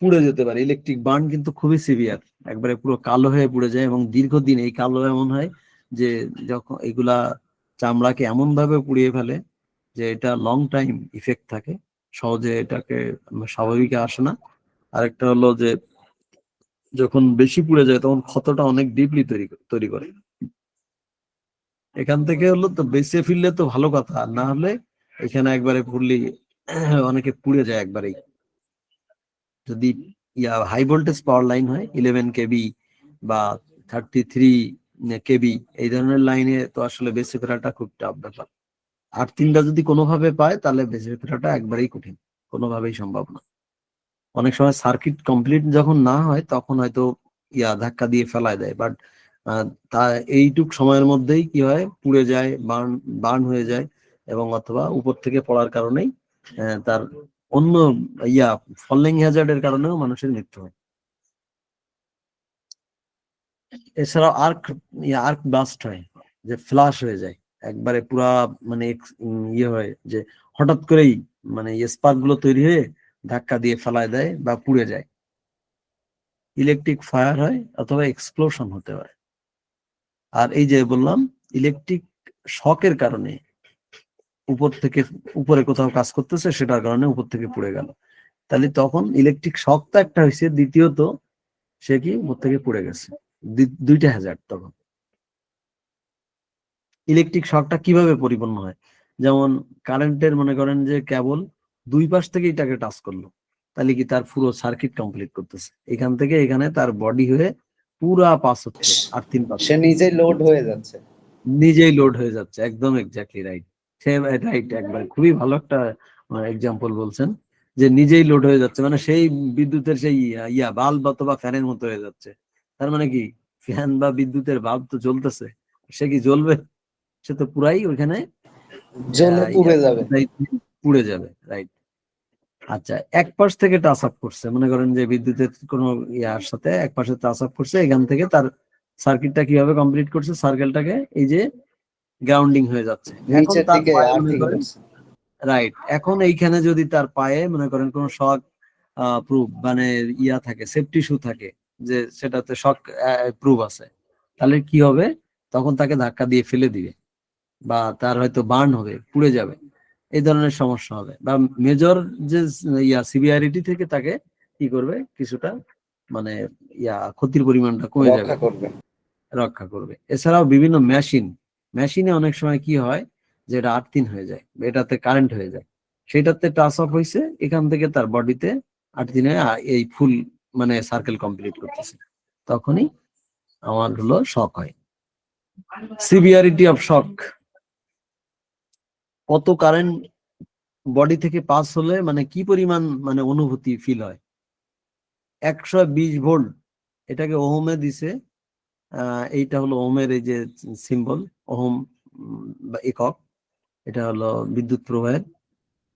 পুড়ে যেতে পারে। ইলেকট্রিক বার্ন কিন্তু খুবই সিভিয়ার, একবারে পুরো কালো হয়ে পুড়ে যায় এবং দীর্ঘদিন এই কালো এমন হয় যে যখন এগুলা চামড়াকে এমন ভাবে পুড়িয়ে ফেলে যে এটা লং টাইম ইফেক্ট থাকে, সহজে এটাকে স্বাভাবিকে আসে না। আরেকটা হলো যে যখন বেশি পুড়ে যায় তখন ক্ষতটা অনেক ডিপলি তৈরি করে। এখান থেকে হলো তো বেঁচে ফিরলে তো ভালো কথা, আর না হলে এখানে একবারে পুড়লি অনেকে পুড়ে যায় একবারেই। যদি হাই ভোল্টেজ পাওয়ার লাইন হয় 11 কেবি বা 33 কেবি, এই ধরনের লাইনে তো আসলে বেঁচে ফেরাটা খুব টাফ ব্যাপার। আর তিনটা যদি কোনোভাবে পায় তাহলে বেঁচে ফেরাটা একবারেই কঠিন, কোনোভাবেই সম্ভব না। অনেক সময় সার্কিট কমপ্লিট যখন না হয় তখন হয়তো ধাক্কা দিয়ে ফেলায় দেয়, বাট তা এইটুক সময়ের মধ্যেই কি হয়, পুড়ে যায়, বার্ন হয়ে যায় এবং অথবা উপর থেকে পড়ার কারণেই তার অন্য ফলিং হ্যাজার্ডের কারণেও মানুষের মৃত্যু হয়। এছাড়াও আর্ক ব্লাস্ট হয়, যে ফ্লাশ হয়ে যায় একবারে পুরা, মানে হয় যে হঠাৎ করেই মানে স্পার্ক গুলো তৈরি হয়ে ধাক্কা দিয়ে ফেলায় দেয় বা পুড়ে যায়। ইলেকট্রিক ফায়ার হয় অথবা এক্সপ্লোশন হতে পারে। আর এই যে বললাম ইলেকট্রিক শকের কারণে উপর থেকে, উপরে কোথাও কাজ করতেছে সেটার কারণে উপর থেকে পুড়ে গেল, তাহলে তখন ইলেকট্রিক শক তো একটা হয়েছে, দ্বিতীয়ত সে কি উপর থেকে পুড়ে গেছে। দুইটা হ্যাজার্ড তখন। ইলেকট্রিক শকটা কিভাবে পরিপূর্ণ হয়, যেমন কারেন্টের মনে করেন যে কেবল দুই পাশ থেকে এটাকে টাচ করলো, তাহলে কি তার পুরো সার্কিট কমপ্লিট করতেছে, এখান থেকে এখানে তার বডি হয়ে পুরা পাস হচ্ছে আর তিন পাস, সে নিজেই লোড হয়ে যাচ্ছে। নিজেই লোড হয়ে যাচ্ছে। একদম এক্স্যাক্টলি রাইট, সে রাইট, একবার খুবই ভালো একটা এক্সাম্পল বলছেন, যে নিজেই লোড হয়ে যাচ্ছে, মানে সেই বিদ্যুতের সেই বাল্ব অথবা ফ্যানের মতো হয়ে যাচ্ছে। তার মানে কি ফ্যান বা বিদ্যুতের বাল্ব তো জ্বলতেছে, সে কি জ্বলবে, সে তো পুরাই ওইখানে জ্বলে পুড়ে যাবে। পুড়ে যাবে, রাইট। আচ্ছা, এক পাশ থেকে টাচ আপ করছে, মনে করেন যে বিদ্যুতের কোনো ইয়ার সাথে এক পাশে টাচ আপ করছে, এখান থেকে তার সার্কিটটা কিভাবে কমপ্লিট করছে, সার্কেলটাকে এই যে গ্রাউন্ডিং হয়ে যাচ্ছে। এখন নিচের তার দিকে পায়ে মনে আর্থিং করেন, করছে। রাইট, এখন এইখানে যদি তার পায়ে মনে করেন কোনো শক প্রুফ মানে থাকে, সেফটি শু থাকে, যে সেটাতে শক প্রুফ আছে, তাহলে কি হবে, তখন তাকে ধাক্কা দিয়ে ফেলে দিবে বা তার হয়তো বার্ন হবে, পুড়ে যাবে, এই ধরনের সমস্যা হবে। বা মেজর যে সিভিয়ারিটি থেকে তাকে কি করবে, কিছুটা মানে ক্ষতির পরিমাণটা কমে যাবে, রক্ষা করবে। রক্ষা করবে। এছাড়াও বিভিন্ন মেশিনে অনেক সময় কি হয়, যে এটা আর্থিং হয়ে যায়, এটাতে কারেন্ট হয়ে যায়, সেটাতে টাচ অফ হয়েছে, এখান থেকে তার বডিতে আর্থিং হয়ে এই ফুল মানে সার্কেল কমপ্লিট করতেছে, তখনই আমার হলো শক হয়। সিভিয়ারিটি অফ শক, কত কারেন্ট বডি থেকে পাস হলে মানে কি পরিমাণ মানে অনুভূতি ফিল হয়। 120 ভোল্ট, এটাকে ওহমে দিছে। এইটা হলো ওহমের এই যে সিম্বল, ওহম বা একক, এটা হলো বিদ্যুৎ প্রবাহের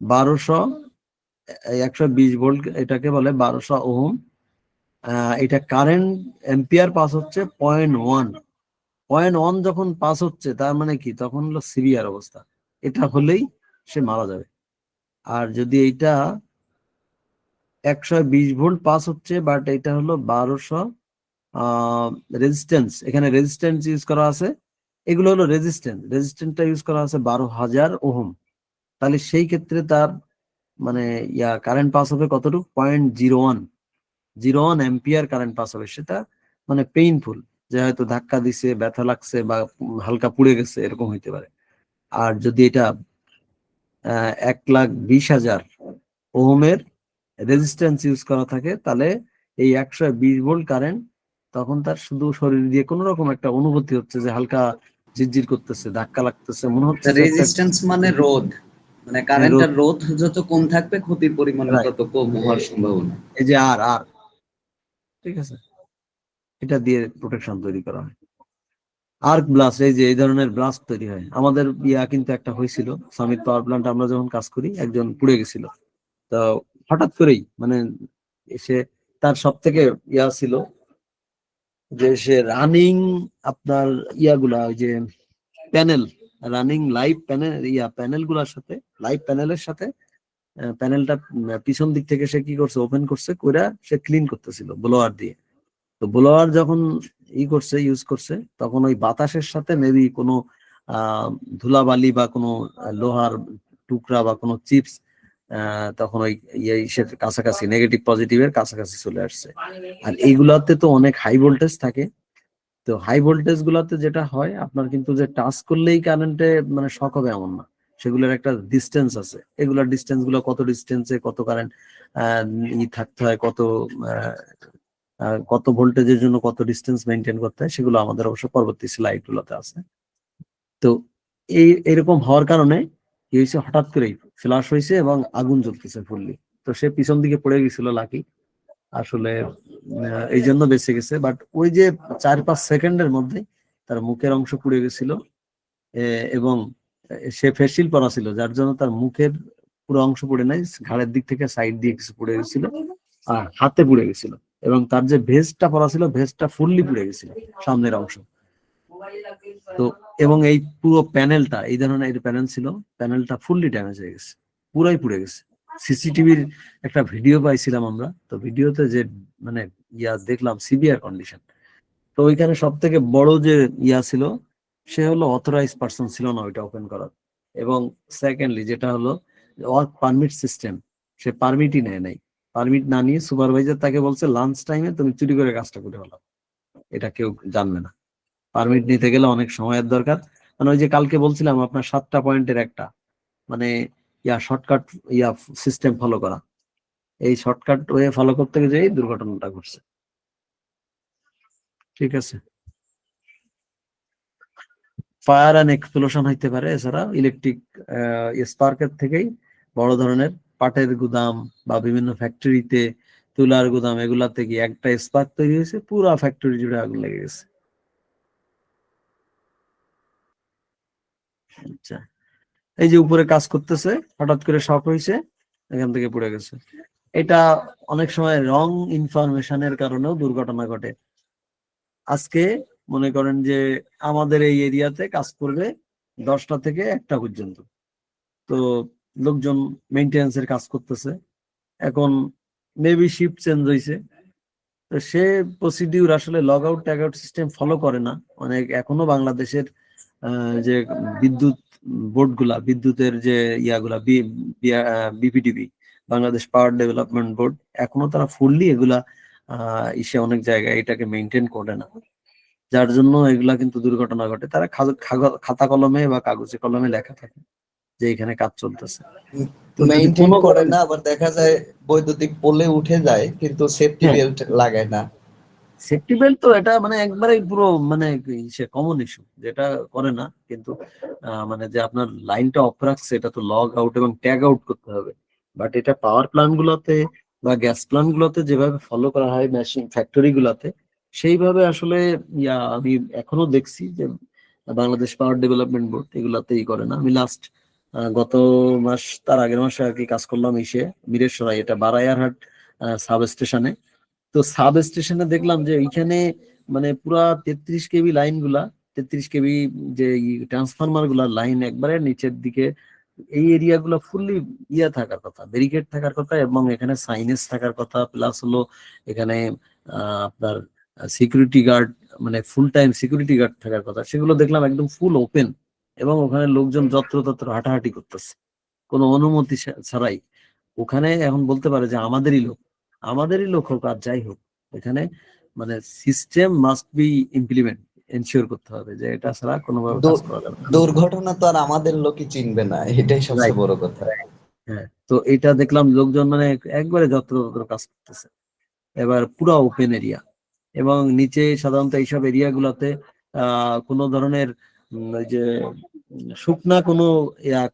1200, 120 ভোল্ট এটাকে বলে 1200 ওহম। এটা কারেন্ট এম্পিয়ার পাস হচ্ছে 0.1, 0.1 যখন পাস হচ্ছে তার মানে কি, তখন হলো সিভিয়ার অবস্থা, এটা হলেই সে মারা যাবে। আর যদি এইটা 120 ভোল্ট পাস হচ্ছে, বাট এটা হলো 1200 রেজিস্ট্যান্স, এখানে রেজিস্ট্যান্স ইউজ করা আছে, এগুলো হলো রেজিস্ট্যান্সটা ইউজ করা আছে 12,000 ওহম, তাহলে সেই ক্ষেত্রে তার মানে কারেন্ট পাস হবে কতটুকু, 0.01 অ্যাম্পিয়ার কারেন্ট পাস হবে। সেটা মানে পেইনফুল, যে হয়তো ধাক্কা দিছে, ব্যথা লাগছে বা হালকা পুড়ে গেছে, এরকম হইতে পারে। আর যদি এটা 1,20,000 ওহমের রেজিস্ট্যান্স ইউজ করা থাকে, তাহলে এই 120 ভোল্ট কারেন্ট তখন তার শুধু শরীর দিয়ে কোন রকম একটা অনুভূতি হচ্ছে, যে হালকা ঝিরঝির করতেছে, ধাক্কা লাগতেছে, মনে হচ্ছে যে একটা রেজিস্ট্যান্স মানে রোধ, মানে কারেন্টের রোধ যত কম থাকবে ক্ষতির পরিমাণ রাইট, তত কম হওয়ার সম্ভাবনা। এই যে আর আর ঠিক আছে, এটা দিয়ে প্রোটেকশন তৈরি করা হয়। আর্ক ব্লাস্ট, এই যে এই ধরনের ব্লাস্ট তৈরি হয় আমাদের কিন্তু একটা হয়েছিল সামিট পাওয়ার প্ল্যান্ট, আমরা যখন কাজ করি একজন পুড়ে গেছিল। তো হঠাৎ করেই মানে সে, তার সব থেকে ছিল যে সে রানিং আপনার ওই যে panel, running live panel, panel গুলার সাথে, লাইভ প্যানেলের সাথে প্যানেলটা পিছন দিক থেকে সে কি করছে, ওপেন করছে, কইরা সে ক্লিন করতেছিল ব্লোয়ার দিয়ে। তো ব্লোয়ার যখন করছে, ইউজ করছে, তখন ওই বাতাসের সাথে মেবি কোনো ধুলাবালি বা কোনো লোহার টুকরা বা কোনো চিপস তখন ওই ইসের কাছাকাছি, নেগেটিভ পজিটিভের কাছাকাছি চলে আসছে। আর এইগুলাতে তো অনেক হাই ভোল্টেজ থাকে। তো হাই ভোল্টেজ গুলাতে যেটা হয় আপনার কিন্তু যে টাচ করলেই কারেন্টে মানে শক হবে এমন না, সেগুলোর একটা ডিস্টেন্স আছে। এগুলোর ডিস্টেন্স গুলো কত ডিস্টেন্সে কত কারেন্ট থাকতে হয়, কত ভোল্টেজের জন্য কত ডিস্টেন্স মেনটেন করতে হয়, সেগুলো আমাদের অবশ্য পরবর্তী স্লাইড গুলোতে আছে। তো এরকম হওয়ার কারণে কি হয়েছে, হঠাৎ করেই ফ্লাশ হয়েছে এবং আগুন জ্বলতেছে ফুললি। তো সে পিছন দিকে পড়ে গেছিল লাকি, আসলে এই জন্য বেঁচে গেছে। বাট ওই যে 4-5 সেকেন্ডের মধ্যে তার মুখের অংশ পুড়ে গেছিল, এবং সে ফেস শিল্ড পরা ছিল, যার জন্য তার মুখের পুরো অংশ পুড়ে নাই, ঘাড়ের দিক থেকে সাইড দিয়ে কিছু পুড়ে গেছিল, আর হাতে পুড়ে গেছিল। এবং তার যে ভেস্টটা পরা ছিল, ভেস্টটা ফুললি পুড়ে গেছিল, সামনের অংশ। তো এবং এই পুরো প্যানেলটা, এই ধরনের প্যানেল ছিল, প্যানেলটা ফুললি ড্যামেজ হয়ে গেছে, পুরাই পুড়ে গেছে। সিসিটিভির একটা ভিডিও পাইছিলাম আমরা, তো ভিডিওতে যে মানে দেখলাম সিভিয়ার কন্ডিশন। তো ওইখানে সব থেকে বড় যে ছিল, সে হলো অথরাইজ পার্সন ছিল না ওইটা ওপেন করার। এবং সেকেন্ডলি যেটা হলো ওয়ার্ক পারমিট সিস্টেম, সে পারমিটই নেয় নাই। পারমিট না নিয়ে সুপারভাইজার তাকে বলছে লাঞ্চ টাইমে তুমি চুরি করে কাজটা করে ফেলো, এটা কেউ জানবে না। পারমিট নিতে গেলে অনেক সময়ের দরকার। মানে ওই যে কালকে বলছিলাম আপনার 7টা পয়েন্টের একটা মানে শর্টকাট সিস্টেম ফলো করা, এই শর্টকাট ওয়ে ফলো করতে গিয়ে দুর্ঘটনাটা ঘটছে। ঠিক আছে, ফায়ার অ্যান্ড এক্সপ্লোশন হইতে পারে, এছাড়া ইলেকট্রিক স্পার্কের থেকেই বড় ধরনের পাটের গুদাম বা বিভিন্ন ফ্যাক্টরিতে, তুলার গুদাম, এগুলা থেকে একটা স্পার্ক তৈরি হয়েছে, পুরো ফ্যাক্টরি জুড়ে আগুন লেগে গেছে। আচ্ছা, এই যে উপরে কাজ করতেছে, হঠাৎ করে শক হয়েছে, এখান থেকে পড়ে গেছে। এটা অনেক সময় রং ইনফরমেশনের কারণেও দুর্ঘটনা ঘটে। আজকে মনে করেন যে আমাদের এই এরিয়াতে কাজ করবে 10টা থেকে 1টা পর্যন্ত, তো লোকজন মেইনটেনেন্সের কাজ করতেছে, এখন মেবি শিফট চেঞ্জ হয়েছে, তো সে প্রসিডিউর আসলে log out tag out system follow করে না। অনেক এখনো বাংলাদেশের যে বিদ্যুৎ বোর্ড গুলা, বিদ্যুতের যে BPDB, Bangladesh power development board, এখনো তারা ফুললি এগুলা অনেক জায়গায় এটাকে মেনটেন করে না, যার জন্য এগুলা কিন্তু দুর্ঘটনা ঘটে। তারা খাতা কলমে বা কাগজে কলমে লেখা থাকে যে এখানে কাজ চলতেছে, তো যদি মেইনটেইন কোনো করে না, আবার দেখা যায় বৈদ্যুতিক পোলে উঠে যায় কিন্তু সেফটি বেল্ট লাগায় না। সেফটি বেল্ট তো এটা মানে একবারে পুরো মানে সে কমন ইস্যু, যেটা করে না। কিন্তু মানে যে আপনার লাইনটা অফ রাখছে, এটা তো লগ আউট এবং ট্যাগ আউট করতে হবে। বাট এটা পাওয়ার প্ল্যান্ট গুলোতে বা গ্যাস প্ল্যান্ট গুলোতে যেভাবে ফলো করা হয় মেশিন ফ্যাক্টরি গুলাতে, সেইভাবে আসলে আমি এখনো দেখছি যে বাংলাদেশ পাওয়ার ডেভেলপমেন্ট বোর্ড এগুলাতেই করে না। আমি লাস্ট গত মাস, তার আগের মাসে আর কি কাজ করলাম মিরেশ্বরাই, এটা বারাইয়ারহাট সাব স্টেশনে। তো সাব স্টেশনে দেখলাম যে এইখানে মানে পুরা 33 কেবি লাইন গুলা, 33 কেবি যে ট্রান্সফরমার গুলা লাইন একবারে নিচের দিকে, এই এরিয়া গুলা ফুললি থাকার কথা, ব্যারিকেড থাকার কথা, এবং এখানে সাইনেজ থাকার কথা, প্লাস হলো এখানে আপনার সিকিউরিটি গার্ড, মানে ফুল টাইম সিকিউরিটি গার্ড থাকার কথা। সেগুলো দেখলাম একদম ফুল ওপেন, এবং ওখানে লোকজন যত্রতত্র হাঁটাহাঁটি করতেছে কোনো অনুমতি ছাড়াই। ওখানে এখন বলতে পারে যে আমাদেরই লোক হোক আর যাই হোক, এখানে মানে system must be implement, ensure করতে হবে যে এটা ছাড়া কোনোভাবে কাজ করা যাবে না। দুর্ঘটনা তো আর আমাদের লোকই চিনবে না, এটাই রাইট, সবচেয়ে বড় কথা। হ্যাঁ। তো এটা দেখলাম লোকজন মানে একবারে যত্রতত্র কাজ করতেছে, এবার পুরো ওপেন এরিয়া। এবং নিচে সাধারণত এইসব এরিয়া গুলাতে কোনো ধরনের ওই যে শুকনা কোনো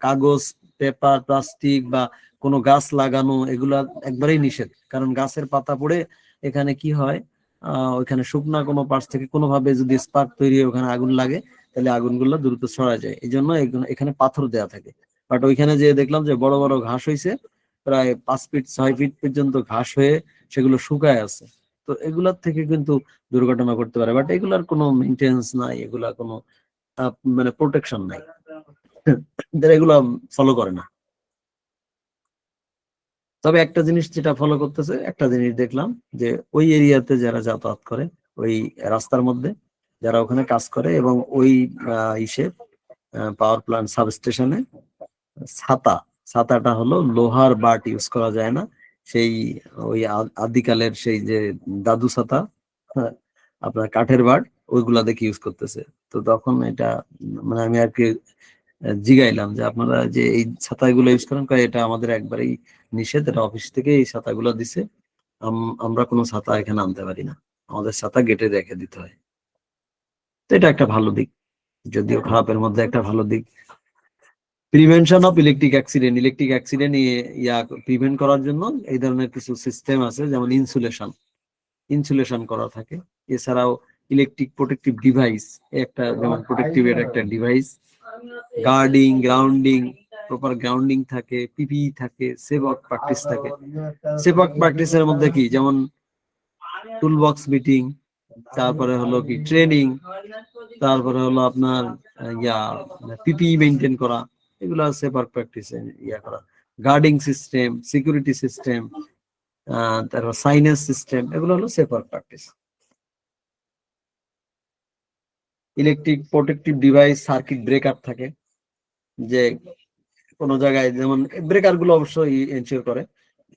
কাগজ, পেপার, প্লাস্টিক বা কোনো গাছ লাগানো, এগুলা একবারেই নিষেধ। কারণ গাছের পাতা পড়ে এখানে কি হয়, ওইখানে শুকনা কোনো পার্টস থেকে কোনোভাবে যদি স্পার্ক তৈরি হয়, ওখানে আগুন লাগে, তাহলে আগুনগুলো দ্রুত ছড়া যায়। এই জন্য এখানে পাথর দেয়া থাকে। বাট ওইখানে যে দেখলাম যে বড় বড় ঘাস হয়েছে, প্রায় 5 ফিট 6 ফিট পর্যন্ত ঘাস হয়ে সেগুলো শুকায় আছে। তো এগুলার থেকে কিন্তু দুর্ঘটনা করতে পারে, বাট এগুলার কোনো মেনটেন্স নাই, এগুলা কোনো মানে প্রোটেকশন নাই, যারা এগুলা ফলো করে না। তবে একটা জিনিস যেটা ফলো করতেছে, একটা জিনিস দেখলাম যে ওই এরিয়াতে যারা যাতায়াত করে, ওই রাস্তার মধ্যে যারা ওখানে কাজ করে, এবং ওই ইসে পাওয়ার প্ল্যান্ট সাবস্টেশনে ছাতা, ছাতাটা হলো লোহার বাট ইউজ করা যায় না, সেই ওই আদিকালের সেই যে দাদু ছাতা, হ্যাঁ, আপনার কাঠের বাট, ওইগুলা দেখে ইউজ করতেছে। তো তখন এটা মানে আমি আর কি জিগাইলাম যে আপনারা যে এই ছাতাগুলো ইউজ করেন, কয় এটা আমাদের একবারেই নিষেধ, এটা অফিস থেকে এই ছাতাগুলো দিছে, আমরা কোনো ছাতা এখানে আনতে পারি না, আমাদের ছাতা গেটে রেখে দিতে হয়। তো এটা একটা ভালো দিক, যদিও খারাপের মধ্যে একটা ভালো দিক। Prevention of electric accident, electric accident prevent করার জন্য এই ধরনের কিছু সিস্টেম আছে, যেমন ইনসুলেশন করা থাকে। এছাড়াও ইলেকট্রিক প্রোটেক্টিভ ডিভাইস, একটা যেমন প্রোটেক্টিভ এর একটা device, guarding, grounding, proper grounding থাকে, পিপিই থাকে, সেভ ওয়ার্ক প্র্যাকটিস থাকে। সেভ ওয়ার্ক প্র্যাকটিসের মধ্যে কি, যেমন টুল বক্স মিটিং, তারপরে হলো কি ট্রেনিং, তারপরে হলো আপনার পিপিই মেনটেন করা, এগুলো সেভ ওয়ার্ক প্র্যাকটিস করা। গার্ডিং সিস্টেম, সিকিউরিটি সিস্টেম, তারপর সাইনেজ সিস্টেম, এগুলো হলো save work practice. Electric protective device, circuit breaker থাকে, যে কোনো জায়গায়, যেমন ব্রেকার গুলো অবশ্যই এনশিওর করে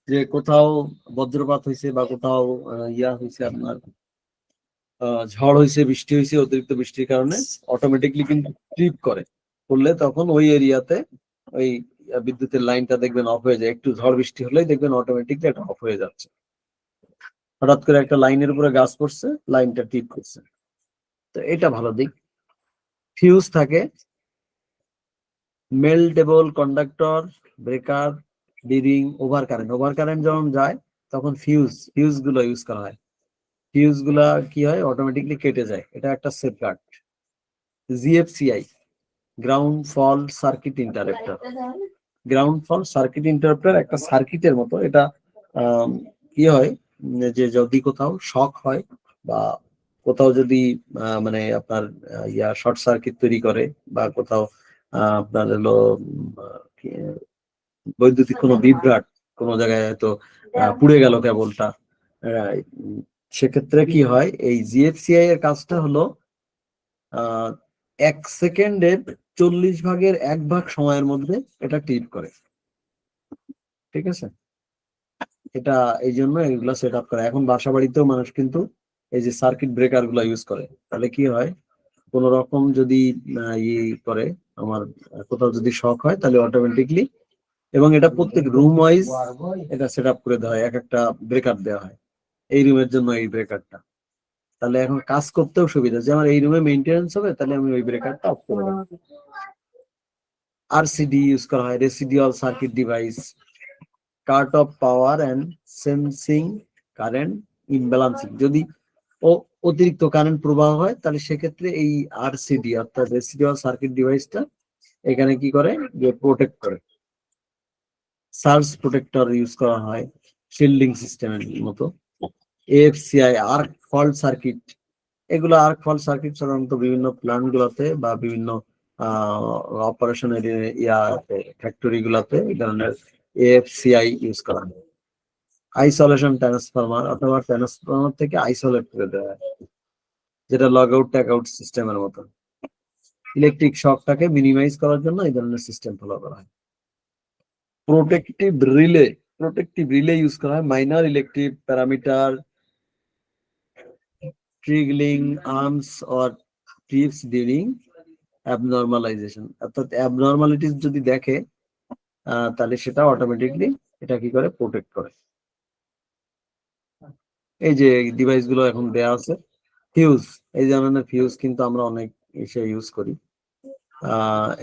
যে কোথাও বজ্রপাত হয়েছে বা কোথাও হয়েছে আপনার ঝড় হয়েছে, বৃষ্টি হয়েছে, অতিরিক্ত বৃষ্টির কারণে অটোমেটিকলি কিন্তু ট্রিপ করলে তখন ওই এরিয়াতে ওই বিদ্যুতের লাইনটা দেখবেন অফ হয়ে যায়। একটু ঝড় বৃষ্টি হলেই দেখবেন অটোমেটিকলি এটা অফ হয়ে যাচ্ছে। হঠাৎ করে একটা লাইনের উপরে গাছ পড়ছে, লাইনটা ট্রিপ করছে, তো এটা ভালো দিক। ফিউজ থাকে, মেল্টেবল কন্ডাক্টর, ব্রেকার, ডিরিং, ওভার কারেন্ট যখন যায় তখন ফিউজ গুলো ইউজ করা হয়। ফিউজ গুলা কি হয়, অটোমেটিকলি কেটে যায়, এটা একটা সেফগার্ড। জিএফসিআই, গ্রাউন্ড ফল সার্কিট ইন্টারাপ্টার। গ্রাউন্ড ফল সার্কিট ইন্টারাপ্টার একটা সার্কিটের মতো, এটা কি হয় যে যদি কোথাও শক হয় বা কোথাও যদি মানে আপনার শর্ট সার্কিট তৈরি করে, বা কোথাও আপনার হলো বৈদ্যুতিক কোনো বিভ্রাট, কোনো জায়গায় হয়তো পুড়ে গেল কেবলটা, সেক্ষেত্রে কি হয়, এই জিএফসিআই এর কাজটা হলো 1 সেকেন্ডের 40 ভাগের 1 ভাগ সময়ের মধ্যে এটা ক্লিপ করে। ঠিক আছে, এটা এই জন্য এগুলা সেট আপ করে। এখন বাসা বাড়িতেও মানুষ কিন্তু এই যে সার্কিট ব্রেকার গুলা ইউজ করে। তাহলে কি হয়, কোন রকম যদি করে আমার কোথাও যদি শক হয়, তাহলে অটোমেটিকলি, এবং এটা প্রত্যেক রুম ওয়াইজ এটা সেট আপ করে দেওয়া হয়, এক একটা ব্রেকার দেওয়া হয়, এই রুমের জন্য এই ব্রেকারটা। তাহলে এখন কাজ করতেও সুবিধা, যে আমার এই রুমে মেইনটেনেন্স হবে, তাহলে আমি ওই ব্রেকারটা অফ করে দেবো। আরসিডি ইউজ করা হয়, residual circuit device, cut off power and sensing current imbalancing. যদি অতিরিক্ত কারেন্ট প্রবাহ হয়, তাহলে সেক্ষেত্রে এই আরসিডি অর্থাৎ রেসিডিউয়াল সার্কিট ডিভাইসটা এখানে কি করে, যে প্রোটেক্ট করে। সার্জ প্রোটেক্টর ইউজ করা হয় শিল্ডিং সিস্টেমের মতো। এএফসিআই, আর্ক ফল্ট সার্কিট, এগুলো আর্ক ফল্ট সার্কিট সাধারণত বিভিন্ন প্ল্যান্ট গুলাতে বা বিভিন্ন অপারেশনের ফ্যাক্টরি গুলাতে এই ধরনের এএফসিআই ইউজ করা হয়। আইসোলেশন ট্রান্সফরমার, অথবা ট্রান্সফরমার থেকে আইসোলেট করে দেওয়া হয়, যেটা লগ আউট ট্যাগ আউট সিস্টেমের মতো। ইলেকট্রিক শকটাকে মিনিমাইজ করার জন্য এই ধরনের সিস্টেম ফলো করা হয়। প্রোটেক্টিভ রিলে ইউজ করা হয়, minor electric parameter triggering arms or trips during abnormalization, অর্থাৎ অ্যাবনর্মালিটিস যদি দেখে, তাহলে সেটা অটোমেটিকলি এটা কি করে, প্রোটেক্ট করে। এই যে ডিভাইস গুলো এখন দেয়া আছে, ফিউজ, এই ধরনের ফিউজ কিন্তু আমরা অনেক এসে ইউজ করি।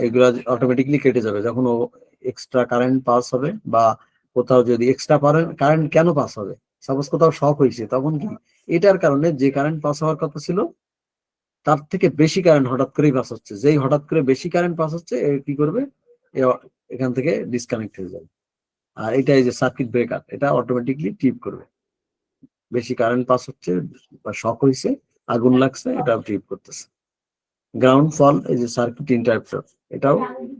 এগুলা অটোমেটিকলি কেটে যাবে যখন এক্সট্রা কারেন্ট পাস হবে, বা কোথাও যদি এক্সট্রা কারেন্ট কেন পাস হবে, সাপোজ কোথাও শক হয়েছে, তখন কি এটার কারণে যে কারেন্ট পাস হওয়ার কথা ছিল তার থেকে বেশি কারেন্ট হঠাৎ করেই পাস হচ্ছে, যেই হঠাৎ করে বেশি কারেন্ট পাস হচ্ছে এ কি করবে, এখান থেকে ডিসকানেক্ট হয়ে যাবে। আর এটা এই যে সার্কিট ব্রেকার, এটা অটোমেটিকলি ট্রিপ করবে, বেশি কারেন্ট পাস হচ্ছে বা শক হয়েছে, আগুন লাগছে, এটা ট্রিপ করতেছে। গ্রাউন্ড ফল, এই যে সার্কিট ইন্টারাপ্টার, এটাও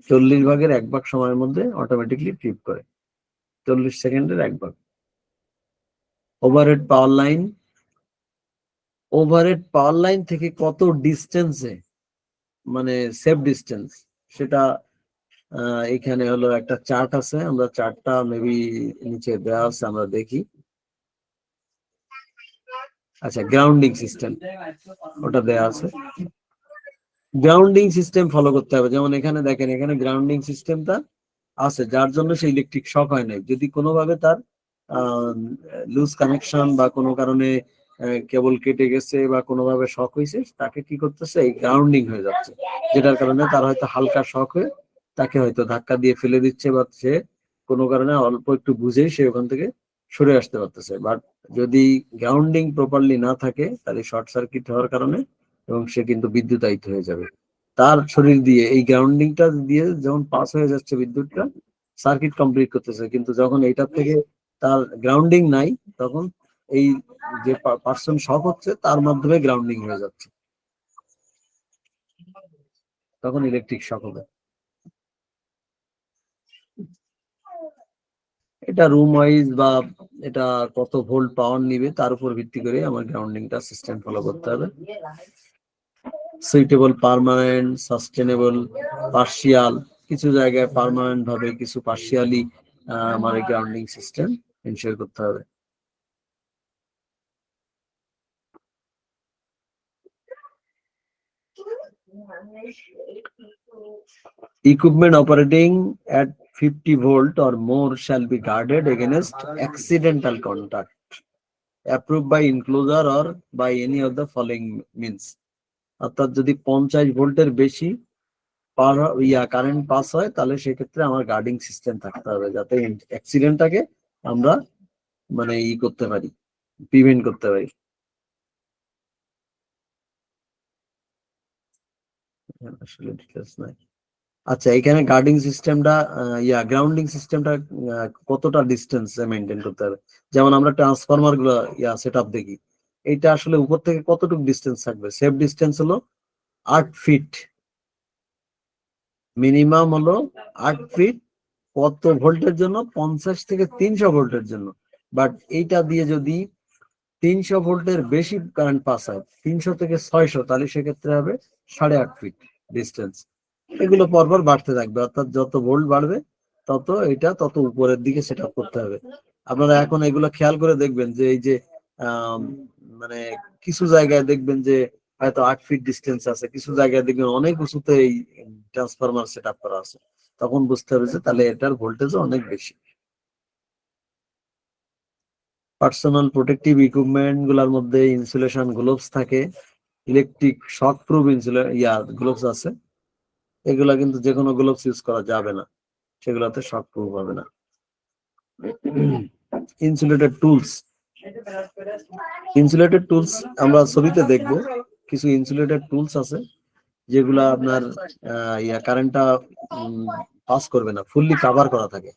40 ভাগের 1 ভাগ সময়ের মধ্যে অটোমেটিকলি ট্রিপ করে, 40 সেকেন্ডের 1 ভাগ। ওভারহেড পাওয়ার লাইন, ওভারহেড পাওয়ার লাইন থেকে কত ডিস্টেন্সে, মানে সেফ ডিস্টেন্স, সেটা এখানে হলো একটা চার্ট আছে, আমরা চার্টটা মেবি নিচে দেওয়া আছে, আমরা দেখি। আচ্ছা, গ্রাউন্ডিং সিস্টেম ওটা দেওয়া আছে, গ্রাউন্ডিং সিস্টেম ফলো করতে হবে। যেমন এখানে দেখেন, এখানে গ্রাউন্ডিং সিস্টেমটা আছে, যার জন্য সে ইলেকট্রিক শক হয় নাই। যদি কোনোভাবে তার লুজ কানেকশন বা কোনো কারণে কেবল কেটে গেছে বা কোনোভাবে শক হয়েছে, তাকে কি করতেছে, এই গ্রাউন্ডিং হয়ে যাচ্ছে, যেটার কারণে তার হয়তো হালকা শক হয়ে তাকে হয়তো ধাক্কা দিয়ে ফেলে দিচ্ছে, বা সে কোনো কারণে অল্প একটু বুঝেই সে ওখান থেকে সরে আসতে পারতেছে। বাট যদি গ্রাউন্ডিং প্রপারলি না থাকে, তাহলে শর্ট সার্কিট হওয়ার কারণে এবং সে কিন্তু বিদ্যুতায়িত হয়ে যাবে। তার শরীর দিয়ে এই গ্রাউন্ডিংটা দিয়ে যখন পাস হয়ে যাচ্ছে বিদ্যুৎটা, সার্কিট কমপ্লিট করতেছে, কিন্তু যখন এইটার থেকে তার গ্রাউন্ডিং নাই, তখন এই যে পার্সন শক হচ্ছে তার মাধ্যমে গ্রাউন্ডিং হয়ে যাচ্ছে, তখন ইলেকট্রিক শক হবে। এটা রুম ওয়াইজ বা এটা কত ভোল্ট পাওয়ার নিবে তার উপর ভিত্তি করে আমার গ্রাউন্ডিংটা সিস্টেম ফলো করতে হবে। সুইটেবল, পার্মানেন্ট, সাস্টেনেবল, পার্শিয়াল, কিছু জায়গায় পার্মানেন্ট ভাবে, কিছু পার্শিয়ালি আমার গ্রাউন্ডিং সিস্টেম এনশিওর করতে হবে। Equipment operating at 50 volt or more shall be guarded against accidental contact, approved by enclosure or by any of the following means. অর্থাৎ যদি 50 ভোল্টের বেশি কারেন্ট পাস হয়, তাহলে সেক্ষেত্রে আমার গার্ডিং সিস্টেম থাকতে হবে, যাতে অ্যাক্সিডেন্টটাকে আমরা মানে করতে পারি, প্রিভেন্ট করতে পারি। আসলে ডিটেইলস নাই। আচ্ছা, এখানে গার্ডিং সিস্টেমটা গ্রাউন্ডিং সিস্টেমটা কতটা ডিস্টেন্সে মেনটেন করতে হবে। যেমন আমরা ট্রান্সফরমার গুলো সেটআপ দেখি, এটা আসলে উপর থেকে কতটুকু ডিস্টেন্স থাকবে। সেফ ডিস্টেন্স হলো 8 ফিট, মিনিমাম হলো 8 ফিট। কত ভোল্টের জন্য? 50 থেকে 300 ভোল্টের জন্য। বাট এইটা দিয়ে যদি 300 ভোল্টের বেশি কারেন্ট পাস হয়, 300 থেকে 600, তাহলে সেক্ষেত্রে হবে 8.5 ফিট ডিস্টেন্স। এগুলো পরপর বাড়তে থাকবে, অর্থাৎ যত ভোল্ট বাড়বে তত এটা তত উপরের দিকে সেট আপ করতে হবে। আপনারা এখন এগুলো খেয়াল করে দেখবেন যে এই যে মানে কিছু জায়গায় দেখবেন যে হয়তো 8 ফিট ডিস্টেন্স আছে, কিছু জায়গায় দেখবেন অনেক উঁচুতে এই ট্রান্সফরমার সেট আপ করা আছে, তখন বুঝতে হবে যে তাহলে এটার ভোল্টেজও অনেক বেশি। পার্সোনাল প্রোটেক্টিভ ইকুইপমেন্ট গুলার মধ্যে ইনসুলেশন গ্লোভস থাকে, ইলেকট্রিক শক প্রুফ গ্লোভস আছে। এগুলা কিন্তু যে কোনো গ্লোভস ইউজ করা যাবে না, সেগুলোতে শক প্রুফ হবে না। ইনসুলেটেড টুলস, ইনসুলেটেড টুলস আমরা ছবিতে দেখব, কিছু ইনসুলেটেড টুলস আছে যেগুলা আপনার কারেন্টটা পাস করবে না, ফুললি কভার করা থাকে।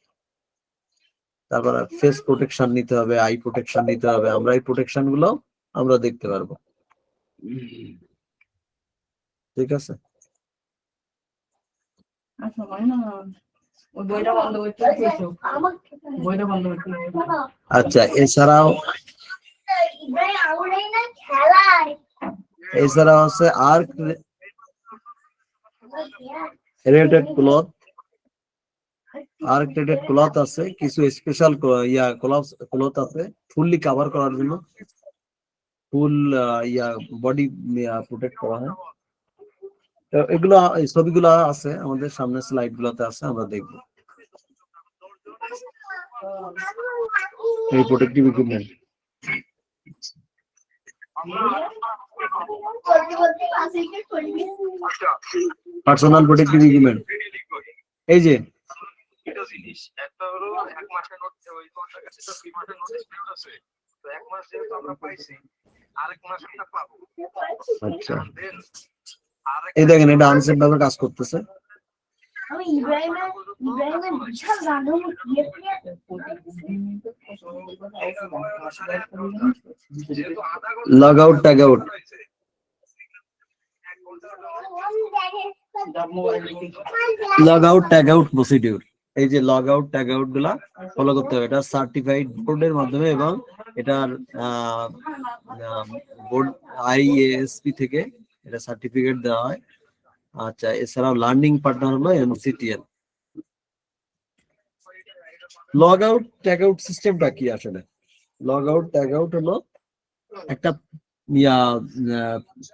তারপর ফেস প্রোটেকশন নিতে হবে, আই প্রোটেকশন নিতে হবে, আমরা এই প্রোটেকশন গুলো আমরা দেখতে পারবো। ঠিক আছে, আচ্ছা। এছাড়াও আছে arc rated cloth, arc rated cloth আছে, কিছু স্পেশাল ক্লথ আছে ফুললি কভার করার জন্য, ফুল বডি প্রোটেক্ট করা হয়। তো এগুলো, এই ছবিগুলো আছে আমাদের সামনে, স্লাইড গুলোতে আছে, আমরা দেখবো এই protective equipment. Personal protective equipment, এই যে জিনিস একটা হলো 1 মাসের মধ্যে ওই কন্ট্রাক্ট আছে, তো 2 মাসের নোটিস পিরিয়ড আছে, তো আচ্ছা, এই দেখেন এটা আনসেফ ভাবে কাজ করতেছে। আমি ইব্রাহিমের বিশাল রাঁধুনি log out tag out, log out tag out procedure. এই যে লগ আউট ট্যাগ আউট গুলা ফলো করতে হবে, এটা সার্টিফাইড বোর্ডের মাধ্যমে এবং এটার বোর্ড আইএএসপি থেকে এটা সার্টিফিকেট দেওয়া হয়। আচ্ছা, এছাড়াও লার্নিং পার্টনার হলো এনসিটিএল। লগ আউট ট্যাগ আউট সিস্টেমটা কি আসলে? লগ আউট ট্যাগ আউট হলো একটা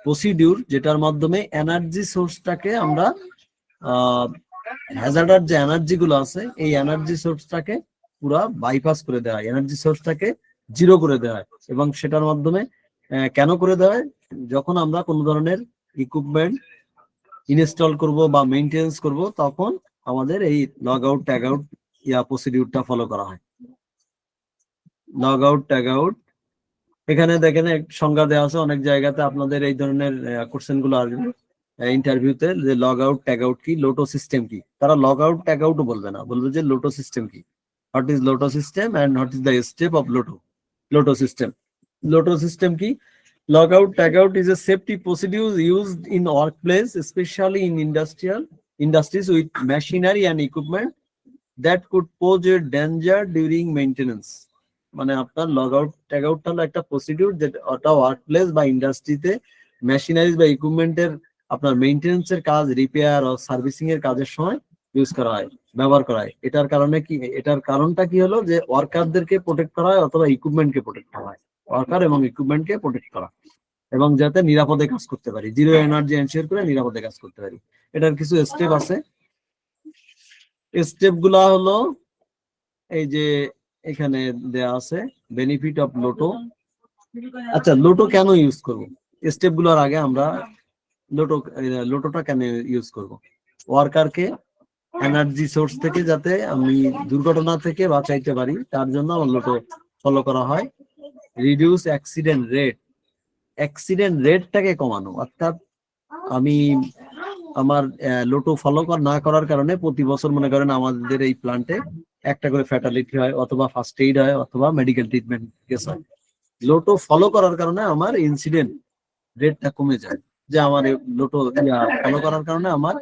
প্রসিডিউর যেটার মাধ্যমে এনার্জি সোর্সটাকে আমরা হ্যাজার্ডার যে এনার্জি গুলো আছে এই এনার্জি সোর্সটাকে পুরা বাইপাস করে দেওয়া হয়, এনার্জি সোর্সটাকে জিরো করে দেওয়া হয়। এবং সেটার মাধ্যমে কেন করে দেওয়া হয়? যখন আমরা কোনো ধরনের ইকুইপমেন্ট ইনস্টল করব বা মেইনটেনেন্স করব তখন আমাদের এই লগ আউট ট্যাগ আউট প্রসিডিউরটা ফলো করা হয়। লগ আউট ট্যাগ আউট, এখানে দেখেন এক সংজ্ঞা দেওয়া আছে, অনেক জায়গাতে আপনাদের এই ধরনের কোশ্চেন গুলো আসবে ইন্টারভিউতে, যে লগ আউট ট্যাগ আউট কি, লোটো সিস্টেম কি। তারা লগ আউট ট্যাগ আউটও বলবে না, বলবে যে লোটো সিস্টেম কি, what is LOTO system and what is the step of LOTO. LOTO system, LOTO system কি? Log out tag out is a safety procedure used in workplace, especially in industries with machinery and equipment that could pose a danger during maintenance. মানে আপনার log out tag out হলো একটা procedure যেটা work place বা ইন্ডাস্ট্রিতে machineries বা ইকুইপমেন্টের আপনার maintenance এর কাজ, রিপেয়ার ও সার্ভিসিং এর কাজের সময় ইউজ করা হয়, ব্যবহার করা হয়। এটার কারণে কি, এটার কারণটা কি হলো যে ওয়ার্কারদেরকে প্রোটেক্ট করা হয় অথবা ইকুইপমেন্টকে প্রোটেক্ট করা হয়, ওয়ার্কার এবং ইকুইপমেন্টকে প্রোটেক্ট করা, এবং যাতে নিরাপদে কাজ করতে পারি, জিরো এনার্জি এনশিওর করে নিরাপদে কাজ করতে পারি। এটার কিছু স্টেপ আছে। স্টেপ গুলা হলো এই যে এখানে দেয়া আছে, বেনিফিট অফ লোটো। আচ্ছা, লোটো কেন ইউজ করব? স্টেপ গুলোর আগে আমরা লোটোটা কেন ইউজ করব? ওয়ার্কারকে এনার্জি সোর্স থেকে যাতে আমি দুর্ঘটনা থেকে বাঁচাইতে পারি তার জন্য আমার লোটো ফলো করা হয়। রিডিউস অ্যাক্সিডেন্ট রেট, অ্যাক্সিডেন্ট রেটটাকে কমানো, অর্থাৎ আমি আমার লোটো ফলো না করার কারণে প্রতি বছর মনে করেন আমাদের এই প্ল্যান্টে একটা করে ফ্যাটালিটি হয় অথবা ফার্স্ট এইড হয় অথবা মেডিকেল ট্রিটমেন্ট কেস হয়। লোটো ফলো করার কারণে আমার ইনসিডেন্ট রেটটা কমে যায়, যে আমার লোটো ফলো করার কারণে আমার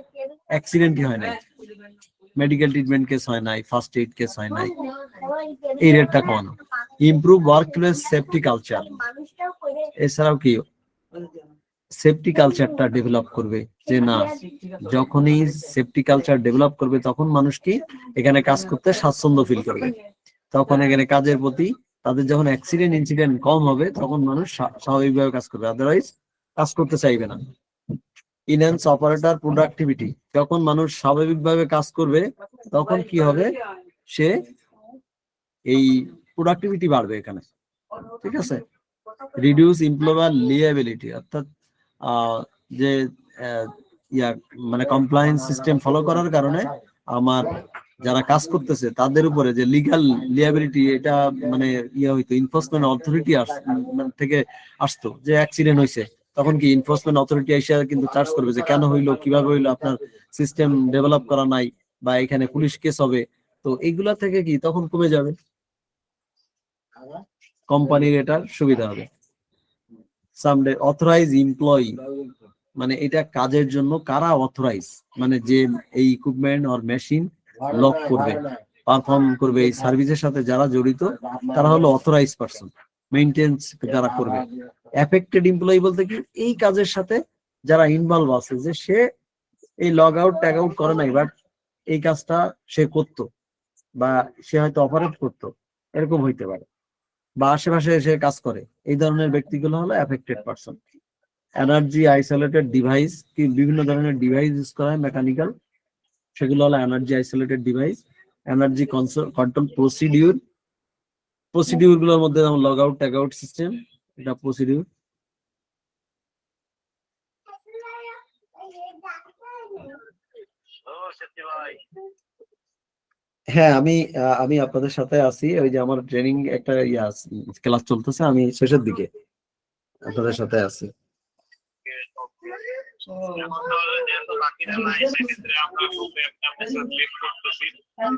অ্যাক্সিডেন্টই হয় নাই, মেডিকেল ট্রিটমেন্ট কেস হয় নাই, ফার্স্ট এইড কেস হয় নাই, এই রেটটা কমানো। ইমপ্রুভ ওয়ার্কপ্লেস সেফটি কালচার, এছাড়াও কি সেফটি কালচারটা ডেভেলপ করবে, যে না যখনই সেফটি কালচার ডেভেলপ করবে তখন মানুষ কি এখানে কাজ করতে স্বাচ্ছন্দ্য ফিল করবে, তখন এখানে কাজের প্রতি তাদের যখন অ্যাক্সিডেন্ট ইনসিডেন্ট কম হবে তখন মানুষ স্বাভাবিকভাবে কাজ করবে, আদারওয়াইজ কাজ করতে চাইবে না। ইনহ্যান্স অপারেটর প্রোডাক্টিভিটি, যখন মানুষ স্বাভাবিকভাবে কাজ করবে তখন কি হবে, সে এই প্রোডাক্টিভিটি বাড়বে এখানে, ঠিক আছে। রিডিউস এমপ্লয়ার লিয়াবিলিটি, অর্থাৎ যে মানে কমপ্লায়েন্স সিস্টেম ফলো করার কারণে আমার যারা কাজ করতেছে তাদের উপরে যে লিগ্যাল লিয়াবিলিটি, এটা মানে হইতো এনফোর্সমেন্ট অথরিটি থেকে আসতো, যে অ্যাক্সিডেন্ট হয়েছে তখন কি এনফোর্সমেন্ট অথরিটি এসে কিন্তু চার্জ করবে যে কেন হইলো, কিভাবে হইলো, আপনার সিস্টেম ডেভেলপ করা নাই বা এখানে পুলিশ কেস হবে। তো এইগুলা থেকে কি তখন কমে যাবে, কোম্পানির এটা সুবিধা হবে। সামডে অথরাইজ এমপ্লয়ি, মানে এটা কাজের জন্য কারা অথরাইজ, মানে যে এই ইকুইপমেন্ট অর মেশিন লক করবে, পারফর্ম করবে, এই সার্ভিসের সাথে যারা জড়িত তারা হলো অথরাইজ পারসন, মেইনটেনেন্স যারা করবে। এফেক্টেড এমপ্লয়ি বলতে কি, এই কাজের সাথে যারা ইনভলভ আছে, যে সে এই লগ আউট ট্যাগ আউট করে নাই বাট এই কাজটা সে করতো বা সে হয়তো অপারেট করতো, এরকম হইতে পারে, বা আশেপাশে এসে কাজ করে, এই ধরনের ব্যক্তিগুলো হলো affected person. Energy isolated device, কি বিভিন্ন ধরনের ডিভাইস ইউজ করা হয় মেকানিক্যাল, সেগুলো হলো energy isolated device. Energy control procedure, procedure গুলোর মধ্যে যেমন log out tag out system, এটা প্রসিডিউর। হ্যাঁ, আমি আপনাদের সাথে আছি। ওই যে আমার ট্রেনিং একটা ক্লাস চলতেছে, আমি শেষের দিকে আপনাদের সাথে আছি। এখন তাহলে যেহেতু বাকিরা নাই, সেক্ষেত্রে আমরা গ্রুপে একটা মেসেজ লিক করতেছি।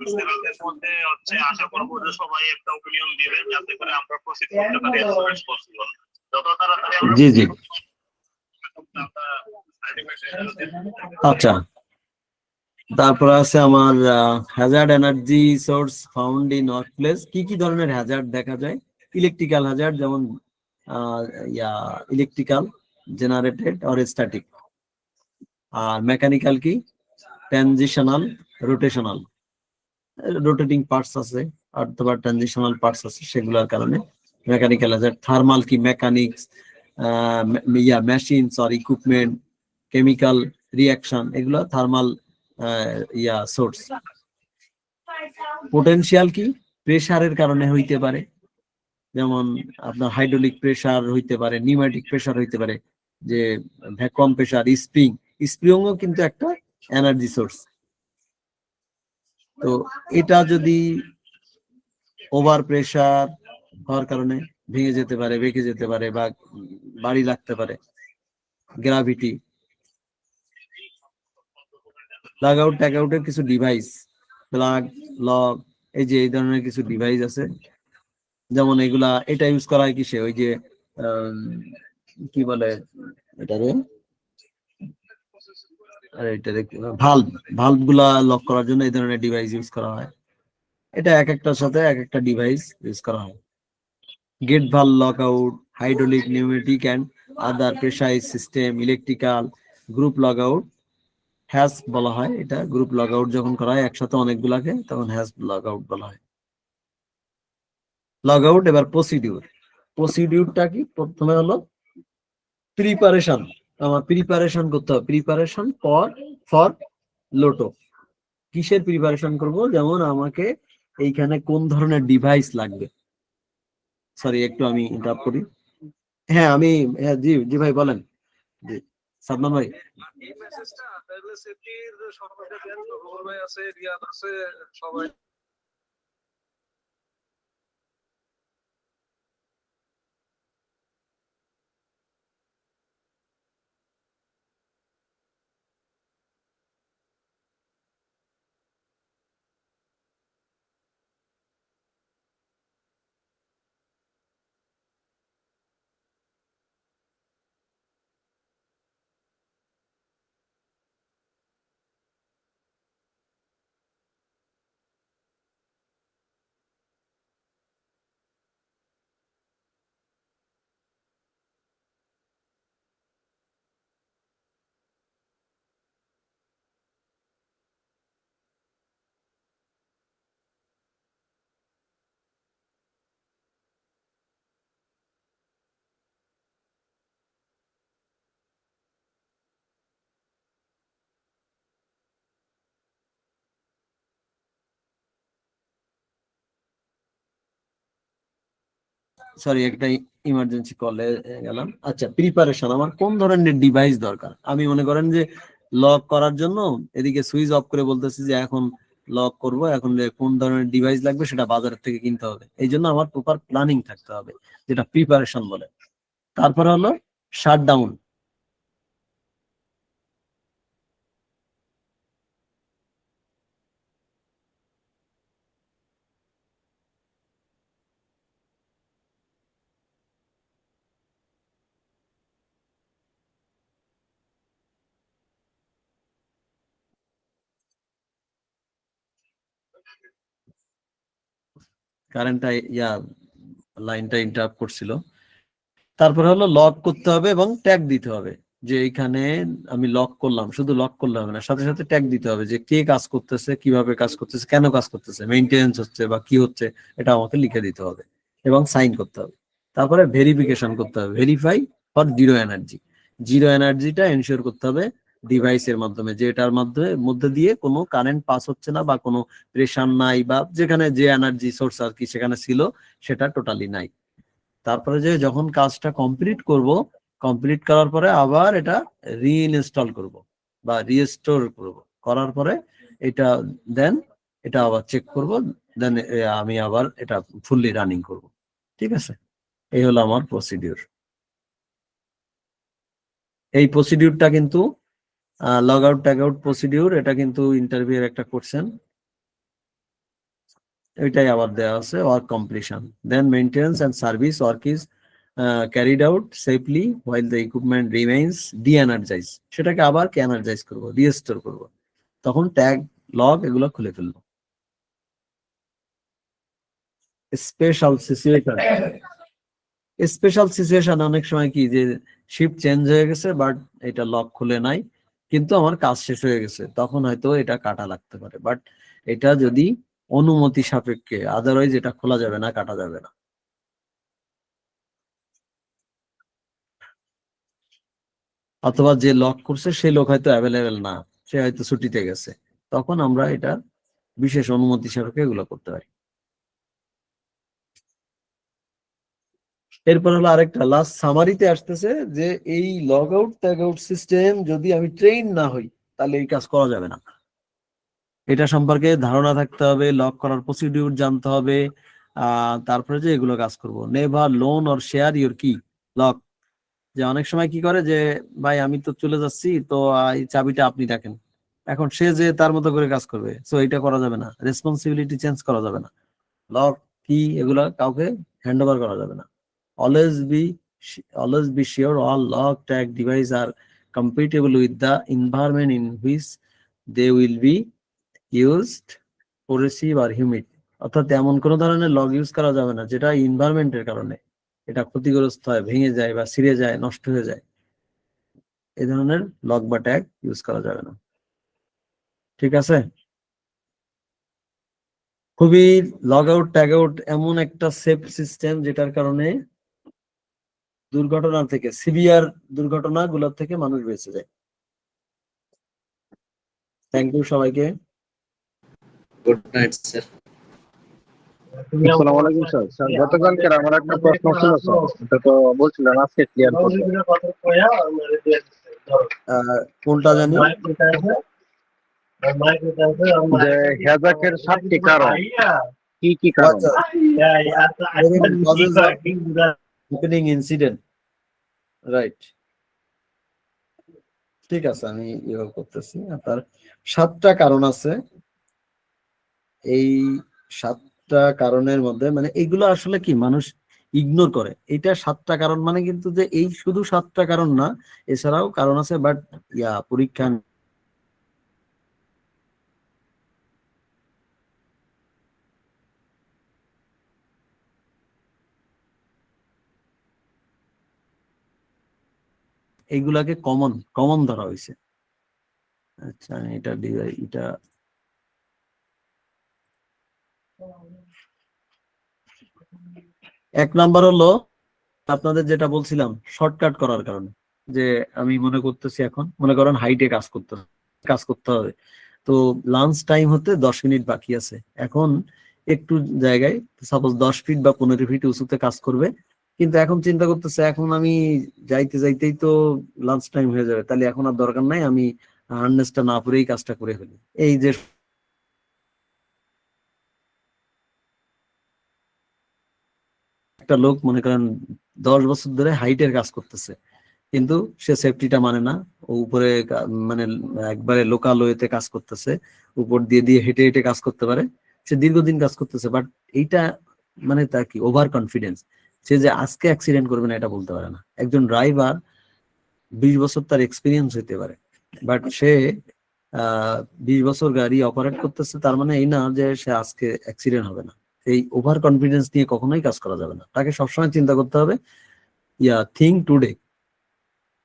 বুঝতে মধ্যে হচ্ছে আশা করবো যে সবাই একটা ওপিনিয়ন দিবেন, যাতে করে আমরা প্রসিড করতে পারি as soon as possible। যত তাড়াতাড়ি আমরা জি জি, আমরা আচ্ছা। তারপর আছে আমার hazard energy source found in workplace. কি কি ধরনের হ্যাজার্ড দেখা যায়? ইলেকট্রিক্যাল হ্যাজার্ড, যেমন আহ, ইলেকট্রিক্যাল জেনারেটেড অর স্ট্যাটিক। আর মেকানিক্যাল কি? Transitional, rotational. রোটেটিং পার্টস আছে অথবা ট্রানজিশনাল পার্টস আছে, সেগুলোর কারণে মেকানিক্যাল হ্যাজার্ড। থার্মাল কি? Mechanics, machines or equipment, chemical reaction, এগুলো থার্মাল সোর্স। পোটেনশিয়াল কি? প্রেসারের কারণে হইতে পারে, যেমন আপনার হাইড্রোলিক প্রেসার হইতে পারে, নিউম্যাটিক প্রেসার হইতে পারে, যে ভ্যাকুয়াম প্রেসার, স্প্রিং। স্প্রিংও কিন্তু একটা এনার্জি সোর্স। তো এটা যদি ওভার প্রেসার হওয়ার কারণে ভেঙে যেতে পারে, বেঁকে যেতে পারে, বা বাড়ি লাগতে পারে। গ্রাভিটি। প্লাগ আউট ট্যাগ আউটের কিছু ডিভাইস, প্লাগ, লক, এই ধরনের কিছু ডিভাইস আছে। যেমন এগুলা, এটা ইউজ করা হয় কিসে? ওই যে কি বলে এটারে, আরে এটারে ভালভ, ভালভ গুলা লক করার জন্য এই ধরনের ডিভাইস ইউজ করা হয়। এটা এক একটার সাথে এক একটা ডিভাইস ইউজ করা হয়। Gate valve lock out, hydraulic, pneumatic and other pressurize system, electrical. Group lock out, has বলা হয়। এটা গ্রুপ লক আউট যখন করা হয় একসাথে অনেকগুলাকে, তখন হ্যাজ লক আউট বলা হয়। Log out. এবার প্রসিডিউর। প্রসিডিউরটা কি? প্রথমে হলো প্রিপারেশন। আমার প্রিপারেশন করতে হবে, প্রিপারেশন ফর লোটো। কিসের প্রিপারেশন করব? যেমন আমাকে এইখানে কোন ধরনের ডিভাইস লাগবে। সরি, একটু আমি ইন্টারাপ্ট করি। হ্যাঁ আমি, হ্যাঁ জি জি ভাই বলেন। জি সাদমান ভাই। এই মেসেজটা তাহলে সেফটির সবাইকে দেন, রুবেল ভাই আছে, রিয়াদ আছে, সবাই। সরি, একটা ইমার্জেন্সি কলে গেলাম। আচ্ছা, প্রিপারেশন। আমার কোন ধরনের ডিভাইস দরকার? আমি মনে করেন যে লক করার জন্য এদিকে সুইচ অফ করে বলতেছি যে এখন লক করব, এখন যে কোন ধরনের ডিভাইস লাগবে সেটা বাজারের থেকে কিনতে হবে। এই জন্য আমার প্রপার প্ল্যানিং থাকতে হবে, যেটা প্রিপারেশন বলে। তারপরে হলো শাটডাউন। কারেন্টটা লাইনটা ইন্টারাপ্ট করছিল। তারপরে হলো লক করতে হবে এবং ট্যাগ দিতে হবে, যে এইখানে আমি লক করলাম। শুধু লক করলে হবে না, সাথে সাথে ট্যাগ দিতে হবে যে কে কাজ করতেছে, কিভাবে কাজ করতেছে, কেন কাজ করতেছে, মেইনটেনেন্স হচ্ছে বা কি হচ্ছে, এটা আমাকে লিখে দিতে হবে এবং সাইন করতে হবে। তারপরে ভেরিফিকেশন করতে হবে, verify for zero energy. Zero এনার্জিটা এনশিওর করতে হবে ডিভাইসের মাধ্যমে, যে এটার মধ্যে দিয়ে কোনো কারেন্ট পাস হচ্ছে না, বা কোনো প্রেশার নাই, বা যেখানে যে এনার্জি সোর্স আর কি সেখানে ছিল সেটা টোটালি নাই। তারপরে যে যখন কাজটা কমপ্লিট করব, কমপ্লিট করার পরে আবার এটা রিইনস্টল করব বা রিস্টোর করব, করার পরে এটা দেন এটা আবার চেক করব, দেন আমি আবার এটা ফুললি রানিং করব। ঠিক আছে, এই হলো আমার প্রসিডিউর। এই প্রসিডিউরটা কিন্তু log out tag out procedure, এটা কিন্তু ইন্টারভিউ এর একটা কোশ্চেন, এটাই আবার দেওয়া আছে। Work completion, then maintenance and service work is carried out safely while the equipment remains de-energize, সেটাকে আবার কে এনার্জাইজ করবো, রিস্টোর করবো, তখন ট্যাগ লগ এগুলো খুলে ফেলবো। স্পেশাল সিচুয়েশন, স্পেশাল সিচুয়েশন অনেক সময় কি যে শিফট চেঞ্জ হয়ে গেছে বাট এটা লক খুলে নাই, কিন্তু আমার কাজ শেষ হয়ে গেছে, তখন হয়তো এটা কাটা লাগতে পারে, বাট এটা যদি অনুমতি সাপেক্ষে, আদারওয়াইজ এটা খোলা যাবে না, কাটা যাবে না। অথবা যে লক করছে সেই লোক হয়তো অ্যাভেলেবেল না, সে হয়তো ছুটিতে গেছে, তখন আমরা এটা বিশেষ অনুমতি সাপেক্ষে এগুলো করতে পারি। এরপর হলো আরেকটা লাস্ট সামারিতে আসতেছে যে এই log out tag out system যদি আমি ট্রেন না হই তাহলে এই কাজ করা যাবে না। এটা সম্পর্কে ধারণা থাকতে হবে, লক করার প্রসিডিউর জানতে হবে, তারপরে যে এগুলো কাজ করব। Never loan or share your কি লক, যে অনেক সময় কি করে যে ভাই আমি তো চলে যাচ্ছি, তো এই চাবিটা আপনি রাখেন, এখন সে যে তার মতো করে কাজ করবে, সো এটা করা যাবে না, রেসপন্সিবিলিটি চেঞ্জ করা যাবে না, লক কি এগুলা কাউকে হ্যান্ড ওভার করা যাবে না। always be always be sure all lock tag devices are compatible with the environment in which they will be used for receive or humid, অর্থাৎ এমন কোন ধরনের লগ ইউজ করা যাবে না যেটা এনভায়রনমেন্টের কারণে এটা ক্ষতিগ্রস্ত হয়, ভেঙে যায় বা ছিঁড়ে যায়, নষ্ট হয়ে যায়, এই ধরনের লগ বা ট্যাগ ইউজ করা যাবে না। ঠিক আছে, খুবই লগ আউট ট্যাগ আউট এমন একটা সেফ সিস্টেম যেটার কারণে দুর্ঘটনা থেকে, সিভিয়ার দুর্ঘটনা গুলোর থেকে মানুষ বেঁচে যায়। থ্যাংক ইউ সবাইকে। Good night sir. আসসালামু আলাইকুম স্যার। স্যার গতকালকে আমার একটা প্রশ্ন ছিল স্যার, এটা তো বলছিলেন আজকে ক্লিয়ার করতে। কোনটা জানি? যে হ্যাজাকের 7টি কারণ, কি কি কারণ? Happening incident, right. ঠিক আছে, আমি ইয়ে করতেছি। আপনার 7টা কারণ আছে, এই 7টা কারণের মধ্যে মানে এইগুলো আসলে কি মানুষ ইগনোর করে। এটা 7টা কারণ মানে কিন্তু যে এই শুধু 7টা কারণ না, এছাড়াও কারণ আছে, বাট পরীক্ষা এইগুলাকে কমন কমন ধরা হয়েছে। আচ্ছা, এটা এটা 1 নাম্বার হলো আপনাদের যেটা বলছিলাম শর্টকাট করার কারণে, যে আমি মনে করতেছি এখন মনে করেন হাইটে কাজ করতে হবে, তো লাঞ্চ টাইম হতে 10 মিনিট বাকি আছে, এখন একটু জায়গায় সাপোজ 10 ফিট বা 15 ফিট উঁচুতে কাজ করবে, কিন্তু এখন চিন্তা করতেছে এখন আমি যাইতে যাইতেই তো লাঞ্চ টাইম হয়ে যাবে, তাহলে এখন আর দরকার নাই, আমি হার্নেসটা না পরেই কাজটা করে ফেলি। এই যে একটা লোক মনে করেন 10 বছর ধরে হাইটের কাজ করতেছে, কিন্তু সে সেফটিটা মানে না, ও উপরে মানে একবারে লোকাল ওয়েতে কাজ করতেছে, উপর দিয়ে দিয়ে হেঁটে হেঁটে কাজ করতে পারে, সে দীর্ঘদিন কাজ করতেছে, বাট এইটা মানে তার কি ওভার কনফিডেন্স, সে যে আজকে অ্যাক্সিডেন্ট করবে না এটা বলতে পারে না। একজন ড্রাইভার 20 বছর তার এক্সপিরিয়েন্স হইতে পারে, বাট সে 20 বছর গাড়ি অপারেট করতেছে, তার মানে এই না যে সে আজকে অ্যাক্সিডেন্ট হবে না। এই ওভার কনফিডেন্স নিয়ে কখনোই কাজ করা যাবে না, তাকে সবসময় চিন্তা করতে হবে থিঙ্ক টুডে।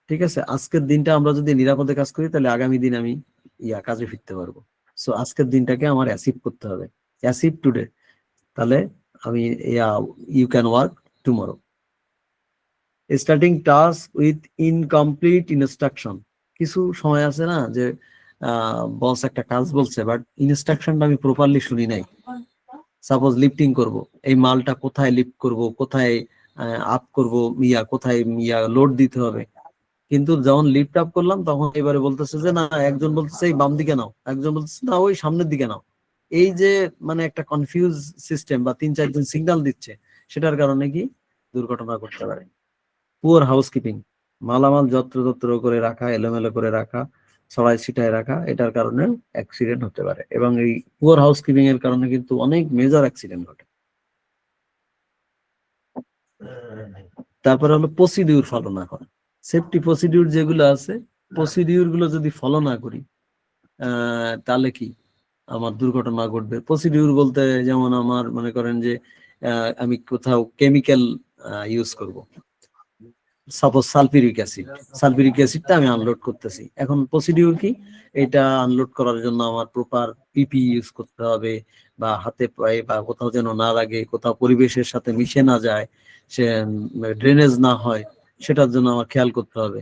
ঠিক আছে, আজকের দিনটা আমরা যদি নিরাপদে কাজ করি তাহলে আগামী দিন আমি কাজে ফিরতে পারবো। সো আজকের দিনটাকে আমার অ্যাচিভ করতে হবে, অ্যাচিভ টুডে, তাহলে আমি you can work tomorrow. Starting task with incomplete instruction, কিছু সময় আছে না যে বস একটা কাজ বলছে বাট ইনস্ট্রাকশনটা আমি প্রপারলি শুনি নাই। সাপোজ লিফটিং করব, এই মালটা কোথায় লিফট করব, কোথায় আপ করব, কোথায় লোড দিতে হবে, কিন্তু যখন লিফট আপ করলাম তখন এবারে বলতেছে যে না, একজন বলতেছে এই বাম দিকে নাও, একজন বলতেছে না ওই সামনের দিকে নাও, এই যে মানে একটা কনফিউজ সিস্টেম বা 3-4 জন সিগন্যাল দিচ্ছে, সেটার কারণে কি দুর্ঘটনা ঘটতে পারে। পুয়ার হাউসকিপিং, মালামাল যত্রতত্র করে রাখা, এলোমেলো করে রাখা, ছড়াই ছিটায় রাখা, এটার কারণে অ্যাক্সিডেন্ট হতে পারে। এবং এই পুয়ার হাউসকিপিং এর কারণে কিন্তু অনেক মেজর অ্যাক্সিডেন্ট ঘটে। তারপরে হলো প্রসিডিউর ফলো না করা। সেফটি প্রসিডিউর যেগুলো আছে, প্রসিডিউর গুলো যদি ফলো না করি তাহলে কি আমার দুর্ঘটনা ঘটবে। প্রসিডিউর বলতে যেমন আমার মনে করেন যে আমি কোথাও কেমিক্যাল ইউজ করব, সাপোজ সালফিউরিক অ্যাসিডটা আমি আনলোড করতেছি। এখন প্রসিডিউর কি, এটা আনলোড করার জন্য আমার প্রপার পিপি ইউজ করতে হবে, বা হাতে পায়ে বা কোথাও যেন না লাগে, কোথাও পরিবেশের সাথে মিশে না যায়, সে ড্রেনেজ না হয়, সেটার জন্য আমার খেয়াল করতে হবে।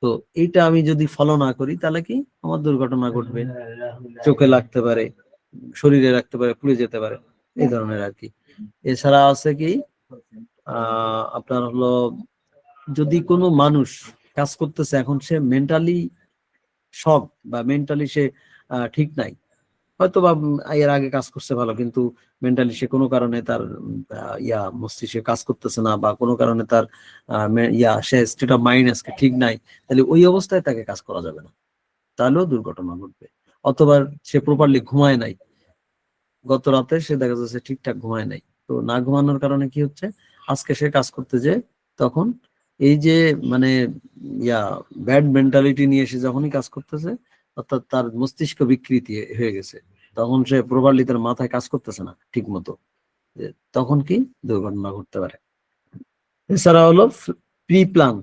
তো এইটা আমি যদি ফলো না করি তাহলে কি আমার দুর্ঘটনা ঘটবে, চোখে লাগতে পারে, শরীরে লাগতে পারে, পুড়ে যেতে পারে, এই ধরনের আর কি। এছাড়া আছে কি আপনার হলো যদি কোনো মানুষ কাজ করতেছে, এখন সে মেন্টালি শক বা মেন্টালি সে ঠিক নাই, হয়তো বা এর আগে কাজ করছে ভালো, কিন্তু মেন্টালি সে কোনো কারণে তার মস্তিষ্কে কাজ করতেছে না, বা কোনো কারণে তার সে স্টেট অফ মাইন্ড আজকে ঠিক নাই, তাহলে ওই অবস্থায় তাকে কাজ করা যাবে না, তাহলেও দুর্ঘটনা ঘটবে। অথবা সে প্রপারলি ঘুমায় নাই, গত রাতে সে দেখা যাচ্ছে ঠিকঠাক ঘুমায় নাই, তো না ঘুমানোর কারণে কি হচ্ছে, আজকে সে কাজ করতে যে তখন এই যে মানে ব্যাড মেন্টালিটি নিয়ে সে যখনই কাজ করতেছে, অর্থাৎ তার মস্তিষ্ক বিকৃতি হয়ে গেছে, তখন সে প্রপারলি তার মাথায় কাজ করতেছে না ঠিক মতো, তখন কি দুর্ঘটনা ঘটতে পারে। এছাড়া হলো প্রি প্ল্যান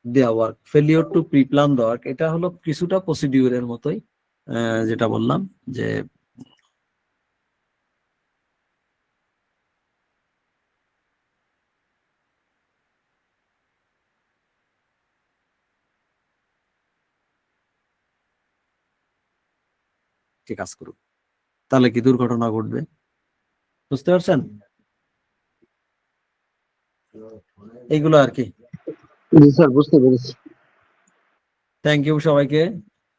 দেওয়া work, failure two pre plan দেওয়া ওয়ার্ক, এটা হলো কিছুটা প্রসিডিউরের মতোই, যেটা বললাম যে কাজ করুক, তাহলে কি দুর্ঘটনা ঘটবে। বুঝতে পারছেন? এইগুলো আর কি। জি স্যার, বুঝতে পেরেছি। থ্যাংক ইউ সবাইকে,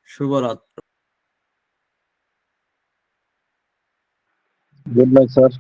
শুভরাত। Good night sir.